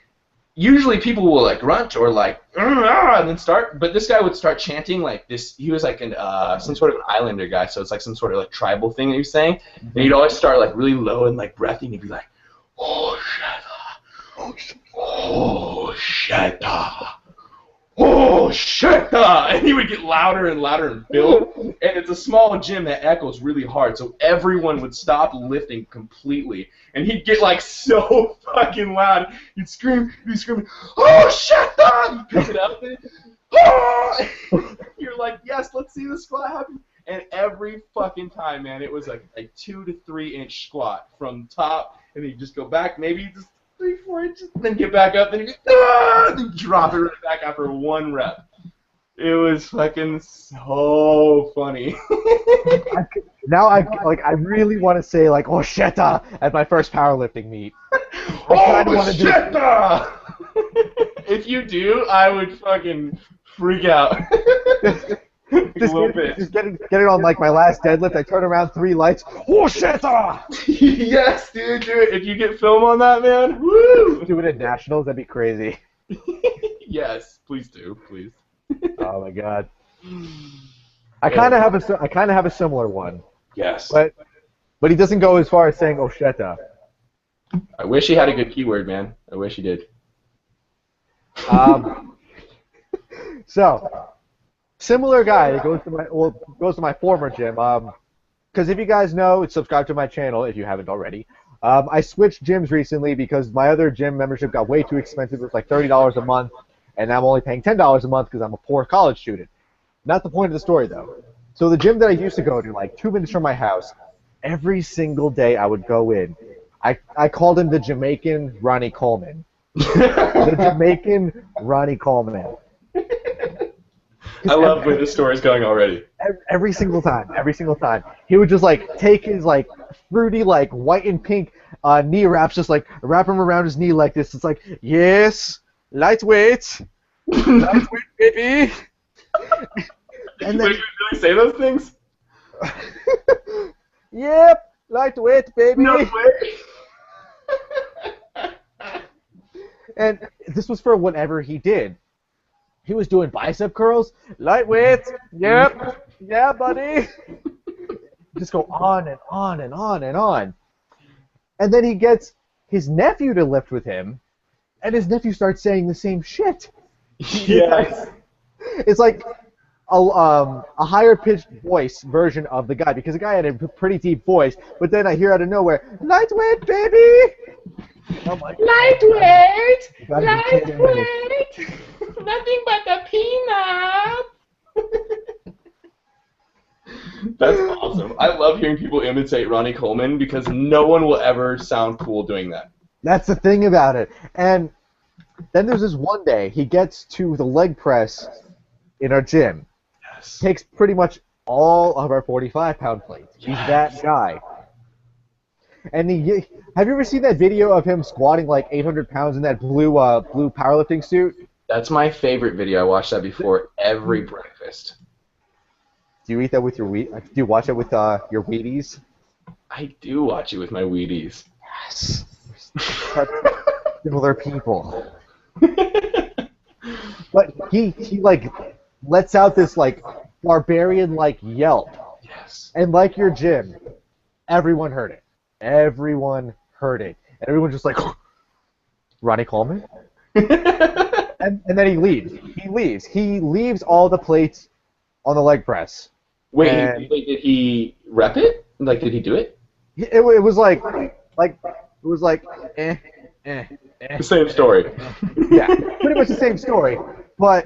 Usually people will like grunt or like and then start, but this guy would start chanting like this. He was like some sort of an islander guy, so it's like some sort of like tribal thing that he was saying. And he'd always start like really low and like breathy, and he'd be like, "Oh shit, oh shit, oh shit," and he would get louder and louder and build. And it's a small gym that echoes really hard, so everyone would stop lifting completely. And he'd get like so fucking loud. He'd scream, "Oh shit!" You pick it up, and you're like, "Yes, let's see the squat happen." And every fucking time, man, it was like a 2 to 3 inch squat from top, and then you just go back, maybe just 3, 4 inches, then get back up, then you then drop it right back after 1 rep. It was fucking so funny. Now I really want to say like "oh shit" at my first powerlifting meet. I kinda wanna do If you do, I would fucking freak out. just get it on like my last deadlift. I turn around, 3 lights. Oh shit! Yes, dude, do it. If you get film on that, man, woo! Do it at nationals. That'd be crazy. Yes, please do, please. Oh my god. I kind of have a similar one. Yes. But he doesn't go as far as saying Osheta. I wish he had a good keyword, man. I wish he did. So, similar guy that goes to my former gym. Because if you guys know, subscribe to my channel if you haven't already. I switched gyms recently because my other gym membership got way too expensive. It was like $30 a month, and I'm only paying $10 a month because I'm a poor college student. Not the point of the story, though. So the gym that I used to go to, like 2 minutes from my house, every single day I would go in. I called him the Jamaican Ronnie Coleman. The Jamaican Ronnie Coleman. I love where this story's going already. Every single time. He would just like take his like fruity like white and pink knee wraps, just like wrap them around his knee like this. It's like, yes, lightweight, baby. And then, wait, you really say those things? Yep, lightweight, baby. No way. And this was for whatever he did. He was doing bicep curls, lightweight. Yep, yeah, buddy. Just go on and on and on and on. And then he gets his nephew to lift with him, and his nephew starts saying the same shit. Yes. It's like a higher pitched voice version of the guy, because the guy had a pretty deep voice, but then I hear out of nowhere, lightweight, baby! I'm like, lightweight! Lightweight! Nothing but a peanut! That's awesome. I love hearing people imitate Ronnie Coleman because no one will ever sound cool doing that. That's the thing about it. And then there's this one day, he gets to the leg press in our gym. Yes. Takes pretty much all of our 45-pound plates. He's that guy. And have you ever seen that video of him squatting like 800 pounds in that blue powerlifting suit? That's my favorite video. I watch that before every breakfast. Do you eat that with your Do you watch it with your Wheaties? I do watch it with my Wheaties. Yes. Similar people. But he like lets out this like barbarian like yelp. Yes. And like your gym, everyone heard it. Everyone heard it. And everyone's just like, Ronnie Coleman? and then he leaves. He leaves all the plates on the leg press. Wait, did he rep it? Like, did he do it? It was like eh. The same story. Yeah, pretty much the same story. But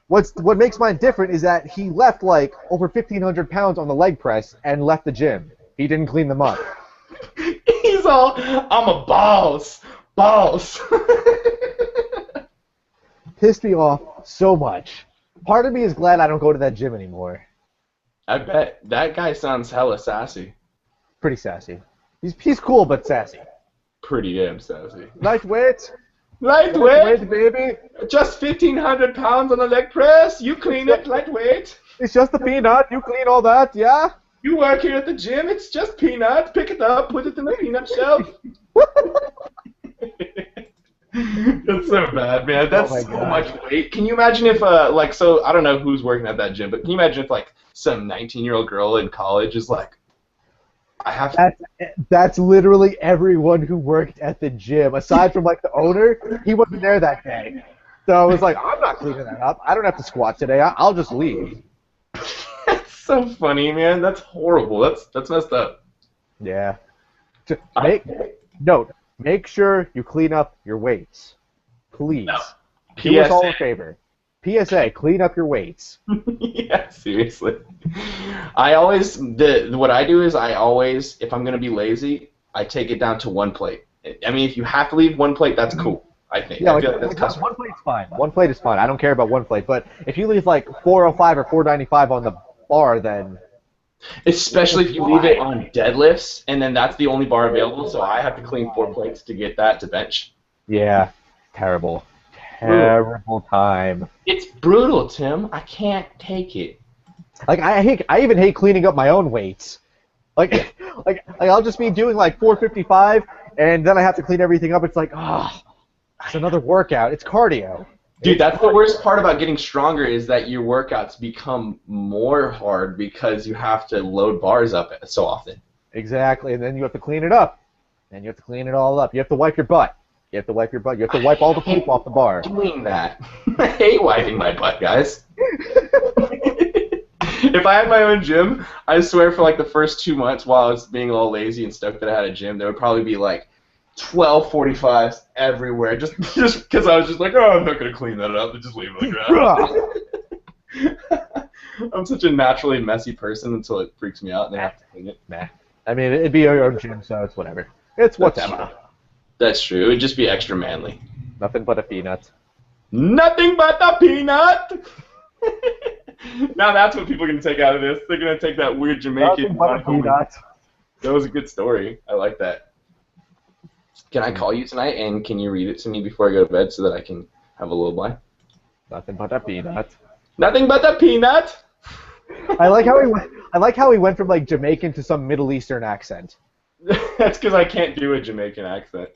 what makes mine different is that he left like over 1,500 pounds on the leg press and left the gym. He didn't clean them up. He's all, I'm a boss. Pissed me off so much. Part of me is glad I don't go to that gym anymore. I bet that guy sounds hella sassy. Pretty sassy. He's cool but sassy. Pretty damn sassy. Lightweight, baby. Just 1,500 pounds on the leg press. You clean it, lightweight. It's just a peanut. You clean all that, yeah? You work here at the gym. It's just peanut. Pick it up. Put it in the peanut shelf. That's so bad, man. That's so much weight. Can you imagine if, so I don't know who's working at that gym, but can you imagine if, like, some 19-year-old girl in college is like, I have to... That's literally everyone who worked at the gym. Aside from, like, the owner, he wasn't there that day. So I was like, I'm not cleaning that up. I don't have to squat today. I'll just leave. That's so funny, man. That's horrible. That's messed up. Yeah. Make sure you clean up your weights. Please. No. Do us all a favor. PSA, clean up your weights. Yeah, seriously. What I do is if I'm going to be lazy, I take it down to one plate. I mean, if you have to leave one plate, that's cool, I think. Yeah, I feel like that's one plate's fine. One plate is fine. I don't care about one plate. But if you leave like 405 or 495 on the bar, then Especially if you leave it on deadlifts, and then that's the only bar available, so I have to clean 4 plates to get that to bench. Yeah, terrible. Terrible time. It's brutal, Tim. I can't take it. Like I even hate cleaning up my own weights. Like I'll just be doing like 455, and then I have to clean everything up. It's like, it's another workout. It's cardio. Dude, that's the worst part about getting stronger is that your workouts become more hard because you have to load bars up so often. Exactly, and then you have to clean it up. And you have to clean it all up. You have to wipe your butt. You have to wipe your butt. You have to wipe all the poop off the bar. Doing that. I hate wiping my butt, guys. If I had my own gym, I swear for like the first 2 months while I was being all lazy and stoked that I had a gym, there would probably be like 12 45s everywhere just because I was just like, oh, I'm not going to clean that up. Just leave it like that. I'm such a naturally messy person until it freaks me out and I have to clean it. Nah. I mean, it'd be your own gym, so it's whatever. It's whatever. That's true. It would just be extra manly. Nothing but a peanut. Nothing but a peanut! Now that's what people are going to take out of this. They're going to take that weird Jamaican... Nothing but a peanut. That was a good story. I like that. Can I call you tonight, and can you read it to me before I go to bed so that I can have a lullaby? Nothing but a peanut. Nothing but a peanut! I like how he went from like Jamaican to some Middle Eastern accent. That's because I can't do a Jamaican accent.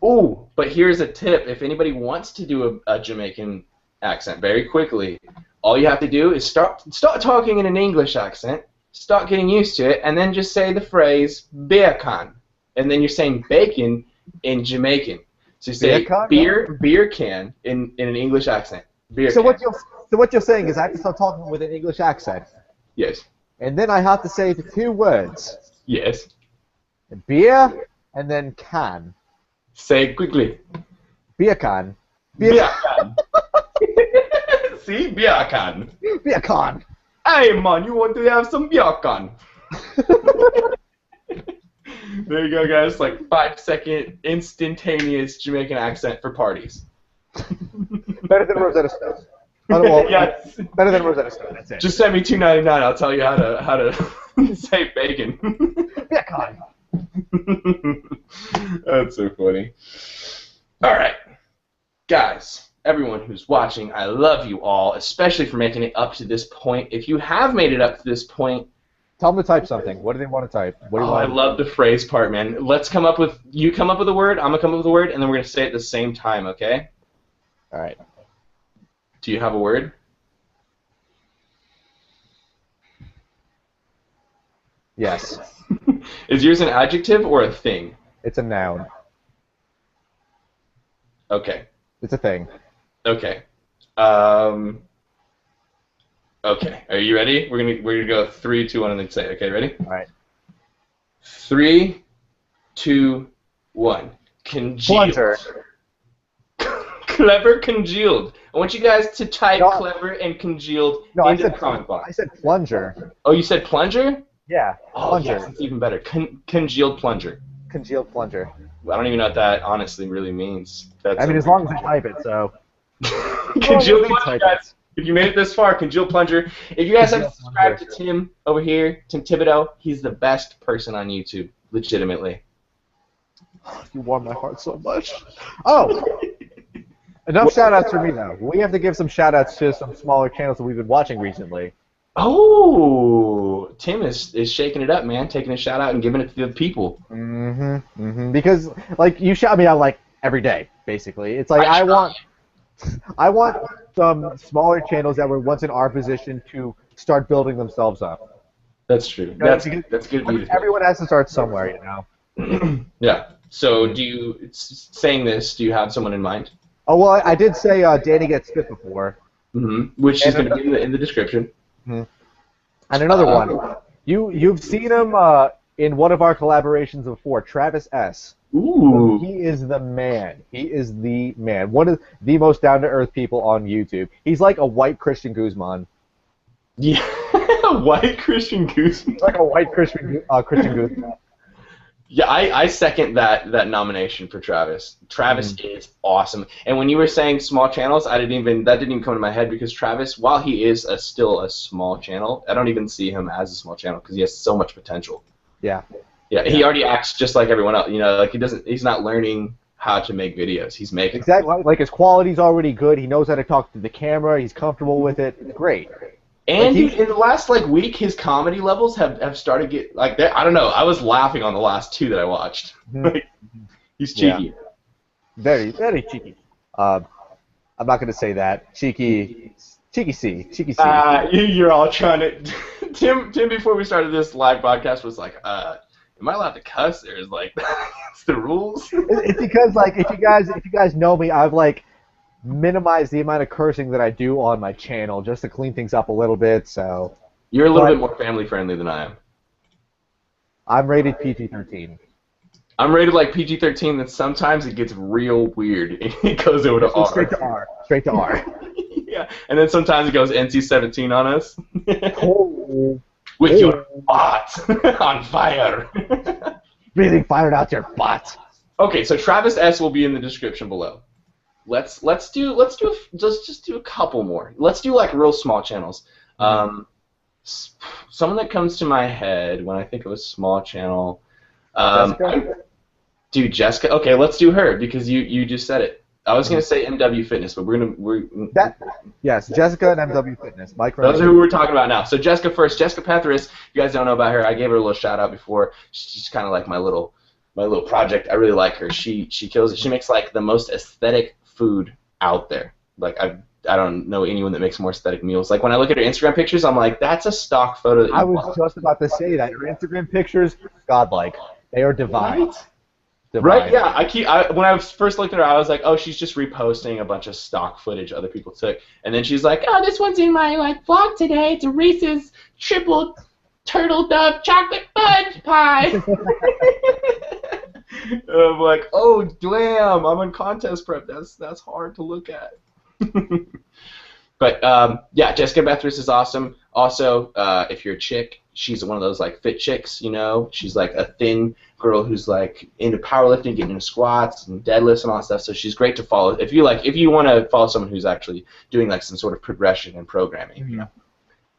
Oh, but here's a tip. If anybody wants to do a Jamaican accent very quickly, all you have to do is start talking in an English accent, start getting used to it, and then just say the phrase bacon. And then you're saying bacon in Jamaican. So you say beer can in an English accent. Beer can. What you're saying is I have to start talking with an English accent. Yes. And then I have to say the 2 words. Yes. Beer and then can. Say it quickly. Beer can. Beer can. See? Beer can. Beer can. Hey, man, you want to have some beer can? There you go, guys. Like 5-second instantaneous Jamaican accent for parties. Better than Rosetta Stone. Well, yes. Better than Rosetta Stone. That's it. Just send me $2.99. I'll tell you how to say bacon. Bacon. That's so funny. All right, guys. Everyone who's watching, I love you all, especially for making it up to this point. If you have made it up to this point, tell them to type something. What do they want to type? What do you want? I love the phrase part, man. Let's come up with. You come up with a word. I'm gonna come up with a word, and then we're gonna say it at the same time. Okay? All right. Do you have a word? Yes. Is yours an adjective or a thing? It's a noun. Okay. It's a thing. Okay. Okay. Are you ready? We're gonna go 3, 2, 1, and then say it. Okay, ready? All right. 3, 2, 1. Congealed. Plunger. Clever congealed. I want you guys to type clever and congealed into the comment box. I said plunger. Oh, you said plunger? Yeah. Oh, plunger. yes, it's even better. Congealed plunger. Congealed plunger. I don't even know what that honestly really means. I mean, as long as I type it, so. Congealed plunger, guys. If you made it this far, congealed plunger. If you guys have subscribed to Tim over here, Tim Thibodeau, he's the best person on YouTube, legitimately. You warm my heart so much. Oh! Enough shout-outs for me now. We have to give some shout-outs to some smaller channels that we've been watching recently. Oh! Tim is shaking it up, man, taking a shout-out and giving it to the people. Because, like, you shout me out, like, every day, basically. It's like, I want some smaller channels that were once in our position to start building themselves up. That's true. That's good. Everyone has to start somewhere, you know? Yeah. So, saying this, do you have someone in mind? Oh, well, I did say Danny Gets Fit before. Which is going to be in the description. And another one. You've seen him in one of our collaborations before, Travis S. Ooh. He is the man. He is the man. One of the most down-to-earth people on YouTube. He's like a white Christian Guzman. Yeah, white Christian Guzman. Like a white Christian Guzman. Yeah, I second that nomination for Travis. Travis is awesome. And when you were saying small channels, that didn't even come to my head because Travis, while he is still a small channel, I don't even see him as a small channel because he has so much potential. Yeah. Yeah, he already acts just like everyone else. You know, like he's not learning how to make videos. He's making them. Exactly. Like his quality's already good. He knows how to talk to the camera. He's comfortable with it. It's great. And dude, in the last week, his comedy levels have started to get I don't know. I was laughing on the last 2 that I watched. He's cheeky. Yeah. Very, very cheeky. I'm not gonna say that. Cheeky C. You're all trying to. Tim, before we started this live broadcast, was like, "Am I allowed to cuss?" Or is it's the rules? It's because if you guys know me, I've minimize the amount of cursing that I do on my channel just to clean things up a little bit. So you're a little bit more family friendly than I am. I'm rated PG-13. I'm rated PG-13, then sometimes it gets real weird. It goes over to R. Straight to R. Yeah, and then sometimes it goes NC-17 on us. With Oh. your butt on fire. Breathing fired out your butt. Okay, so Travis S will be in the description below. Let's do a couple more. Let's do real small channels. Someone that comes to my head when I think of a small channel. Jessica? Jessica. Okay, let's do her because you just said it. I was gonna say MW Fitness, but yes, Jessica and MW Fitness. Those are who we're talking about now. So Jessica first. Jessica Pethris. You guys don't know about her. I gave her a little shout out before. She's kind of like my little project. I really like her. She kills it. She makes the most aesthetic food out there. I don't know anyone that makes more aesthetic meals. When I look at her Instagram pictures, I'm like, that's a stock photo. That I was just about to say that. Her Instagram pictures, godlike. They are divine. Right? Right? Yeah. When I first looked at her, I was like, oh, she's just reposting a bunch of stock footage other people took. And then she's like, oh, this one's in my vlog today. It's a Reese's triple turtle dove chocolate fudge pie. I'm like, oh, damn, I'm in contest prep. That's hard to look at. But, yeah, Jessica Bethris is awesome. Also, if you're a chick, she's one of those, fit chicks, you know? She's, a thin girl who's, into powerlifting, getting into squats and deadlifts and all that stuff. So she's great to follow. If you want to follow someone who's actually doing, some sort of progression and programming, you know?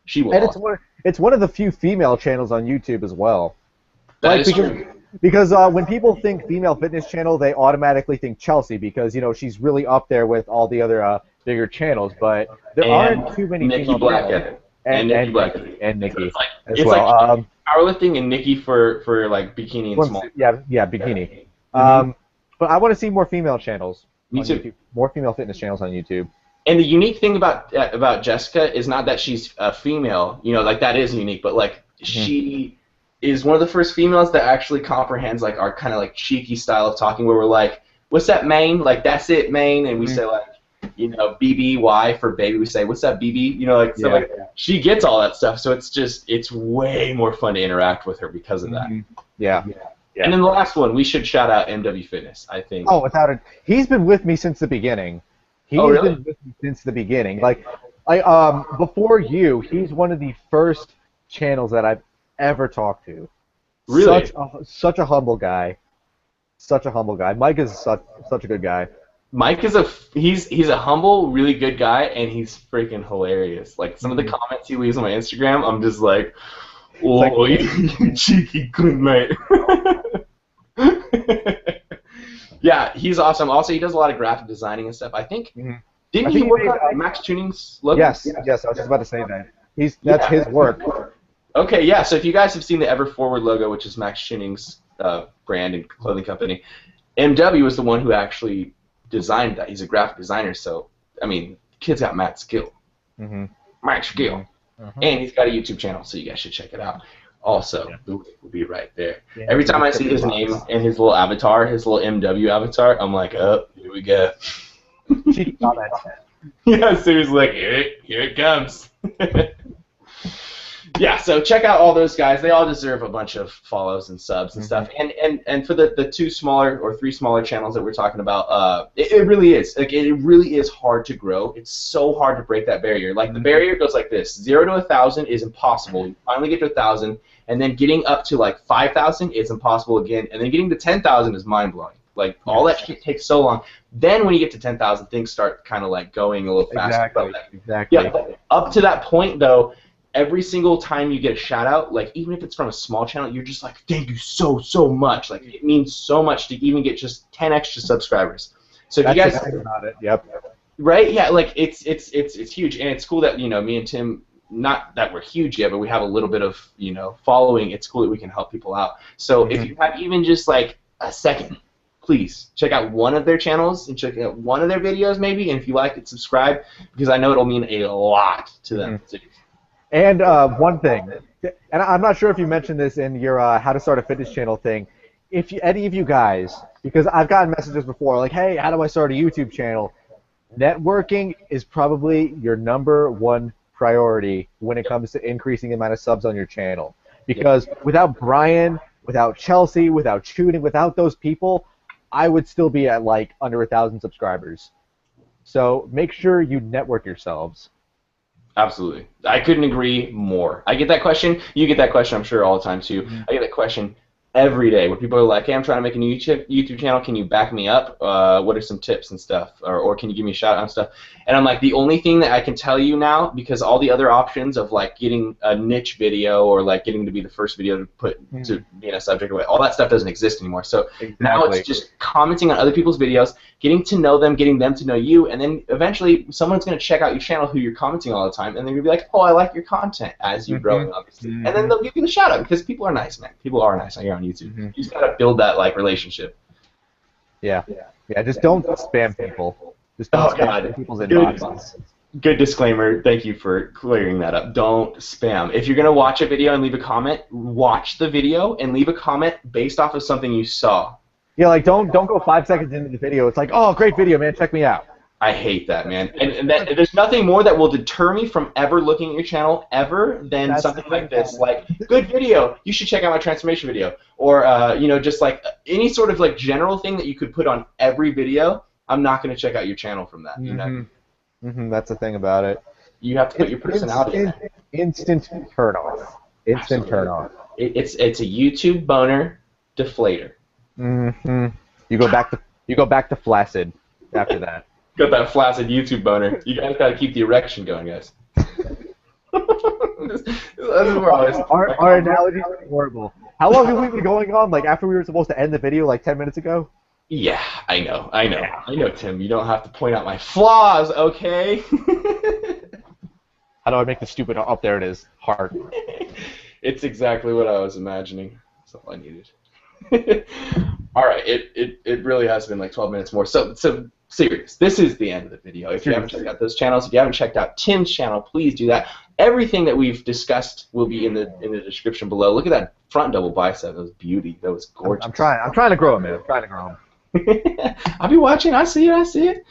She will. And it's one of the few female channels on YouTube as well. That is true. Because when people think female fitness channel, they automatically think Chelsea because she's really up there with all the other bigger channels. But there aren't too many Nikki female Blackhead. And Nikki as well. Powerlifting and Nikki for bikini and small. Yeah, bikini. But I want to see more female channels. Me too. YouTube. More female fitness channels on YouTube. And the unique thing about Jessica is not that she's a female, that is unique, but she is one of the first females that actually comprehends our kind of cheeky style of talking where we're like, what's that, main? That's it, main, and we say BBY for baby. We say, what's that, BB? She gets all that stuff, so it's way more fun to interact with her because of that. Yeah. And then the last one, we should shout out MW Fitness, I think. Oh, without it, he's been with me since the beginning. He's been with me since the beginning. Before you, he's one of the first channels that I've ever talked to. Really? Such a humble guy. Such a humble guy. Mike is such a good guy. Mike is he's a humble, really good guy, and he's freaking hilarious. Some of the comments he leaves on my Instagram, I'm just like, oh, you cheeky good mate. Yeah, he's awesome. Also, he does a lot of graphic designing and stuff. I think. Didn't he work on Max Tuning's logo? Yes. I was just about to say that. That's his work. Okay, yeah. So if you guys have seen the Ever Forward logo, which is Max Tuning's brand and clothing company, MW is the one who actually designed that. He's a graphic designer, so kid's got mad skill. Mad skill. And he's got a YouTube channel, so you guys should check it out. Also, the link will be right there. Yeah, every time I see his name and his little avatar, his little MW avatar, I'm like, oh, here we go. Cheeky comment. Yeah, seriously, here it comes. Yeah, so check out all those guys. They all deserve a bunch of follows and subs and stuff. And for the two smaller or three smaller channels that we're talking about, it really is. Like, it really is hard to grow. It's so hard to break that barrier. Like, the barrier goes like this: 0 to 1,000 is impossible. You finally get to 1,000, and then getting up to like 5,000 is impossible again, and then getting to 10,000 is mind blowing. Like, all that shit takes so long. Then when you get to 10,000, things start kind of like going a little faster. Exactly. Yeah. Up to that point, though, every single time you get a shout out, like, even if it's from a small channel, you're just like, thank you so much. Like, it means so much to even get just 10 extra subscribers. So if you guys, about it. Yep. right? Yeah, like, it's huge, and it's cool that, you know, me and Tim, not that we're huge yet, but we have a little bit of, you know, following. It's cool that we can help people out. So if you have even just like a second, please check out one of their channels and check out one of their videos maybe, and if you like it, subscribe, because I know it'll mean a lot to them. And one thing, and I'm not sure if you mentioned this in your how to start a fitness channel thing, if any of you guys, because I've gotten messages before like, hey, how do I start a YouTube channel? Networking is probably your #1 priority when it comes to increasing the amount of subs on your channel. Because without Brian, without Chelsea, without Shooting, without those people, I would still be at like under 1,000 subscribers. So make sure you network yourselves. Absolutely. I couldn't agree more. I get that question. You get that question, I'm sure, all the time, too. I get that question every day where people are like, hey, I'm trying to make a new YouTube channel. Can you back me up? What are some tips and stuff? Or can you give me a shout out and stuff? And I'm like, the only thing that I can tell you now, because all the other options of like getting a niche video or like getting to be the first video to put to be in a subject or all that stuff doesn't exist anymore. So now it's just commenting on other people's videos, getting to know them, getting them to know you, and then eventually someone's going to check out your channel who you're commenting all the time, and they're going to be like, oh, I like your content as you're growing, obviously. And then they'll give you the shout out because people are nice, man. People are nice here on YouTube. You just got to build that like relationship. Yeah, just don't spam people. Just don't spam people's inboxes. Good disclaimer. Thank you for clearing that up. Don't spam. If you're going to watch a video and leave a comment, watch the video and leave a comment based off of something you saw. Yeah, like don't go 5 seconds into the video. It's like, oh, great video, man. Check me out. I hate that, man. And there's nothing more that will deter me from ever looking at your channel ever than something like this. Like, good video. You should check out my transformation video. Or, you know, just like any sort of like general thing that you could put on every video. I'm not going to check out your channel from that. You know? That's the thing about it. You have to put your personality in it. Instant turn off. Instant turn off. It's a YouTube boner deflator. You go back to flaccid after that. Got that flaccid YouTube boner. You guys got to keep the erection going, guys. Our analogy is horrible. How long have we been going on? Like after we were supposed to end the video, like 10 minutes ago. Yeah, I know, Tim. You don't have to point out my flaws, okay? How do I make the stupid? Oh, there it is. Heart. It's exactly what I was imagining. That's all I needed. All right, it really has been like 12 minutes more. So serious. This is the end of the video. If you haven't checked out those channels, if you haven't checked out Tim's channel, please do that. Everything that we've discussed will be in the description below. Look at that front double bicep. That was beauty. That was gorgeous. I'm trying to grow him, man. I'm trying to grow him. I'll be watching. I see it.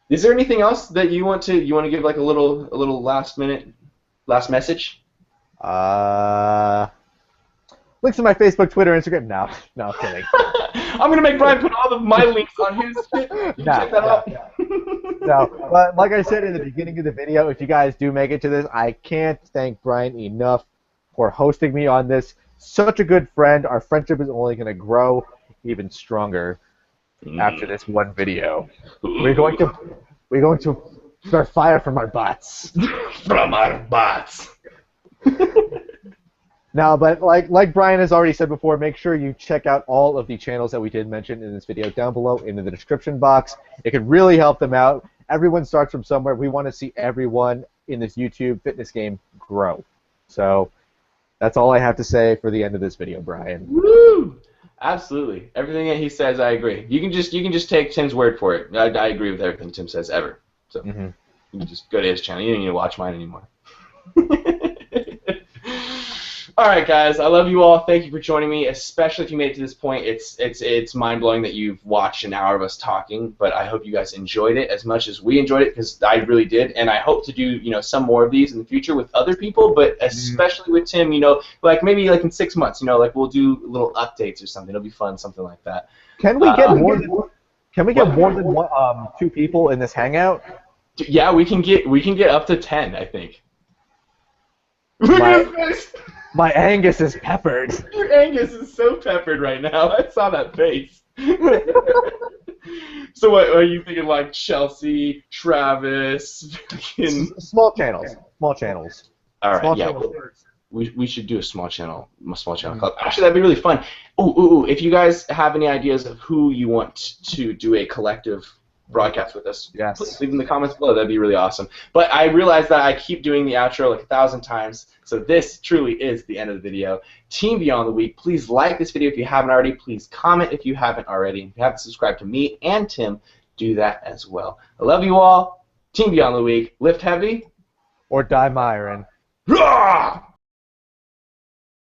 Is there anything else that you want to give like a little last message? Links to my Facebook, Twitter, Instagram. No, I'm kidding. I'm gonna make Brian put all of my links on his shit. You check that out. No, but like I said in the beginning of the video, if you guys do make it to this, I can't thank Brian enough for hosting me on this. Such a good friend. Our friendship is only gonna grow even stronger after this one video. We're going to start fire from our butts. From our butts. No, but like Brian has already said before, make sure you check out all of the channels that we did mention in this video down below in the description box. It could really help them out. Everyone starts from somewhere. We want to see everyone in this YouTube fitness game grow. So that's all I have to say for the end of this video, Brian. Woo! Absolutely. Everything that he says, I agree. You can just take Tim's word for it. I agree with everything Tim says ever. So you can just go to his channel. You don't need to watch mine anymore. All right, guys. I love you all. Thank you for joining me, especially if you made it to this point. It's mind blowing that you've watched an hour of us talking, but I hope you guys enjoyed it as much as we enjoyed it, because I really did, and I hope to do some more of these in the future with other people, but especially with Tim. Like maybe like in 6 months. Like we'll do little updates or something. It'll be fun, something like that. Can we get more than? Can we get more than one, 2 people in this hangout? Yeah, we can get up to 10, I think. My Angus is peppered. Your Angus is so peppered right now. I saw that face. So what are you thinking? Like Chelsea, Travis, small channels. Small channels. All right. Small Yeah. channels. We should do a small channel club. Actually, that'd be really fun. Ooh, if you guys have any ideas of who you want to do a collective broadcast with us, yes, please leave in the comments below. That'd be really awesome. But I realize that I keep doing the outro like 1,000 times, so this truly is the end of the video. Team Beyond the Week, please like this video if you haven't already. Please comment if you haven't already. If you haven't subscribed to me and Tim, do that as well. I love you all. Team Beyond the Week, lift heavy or die Myron. Rah!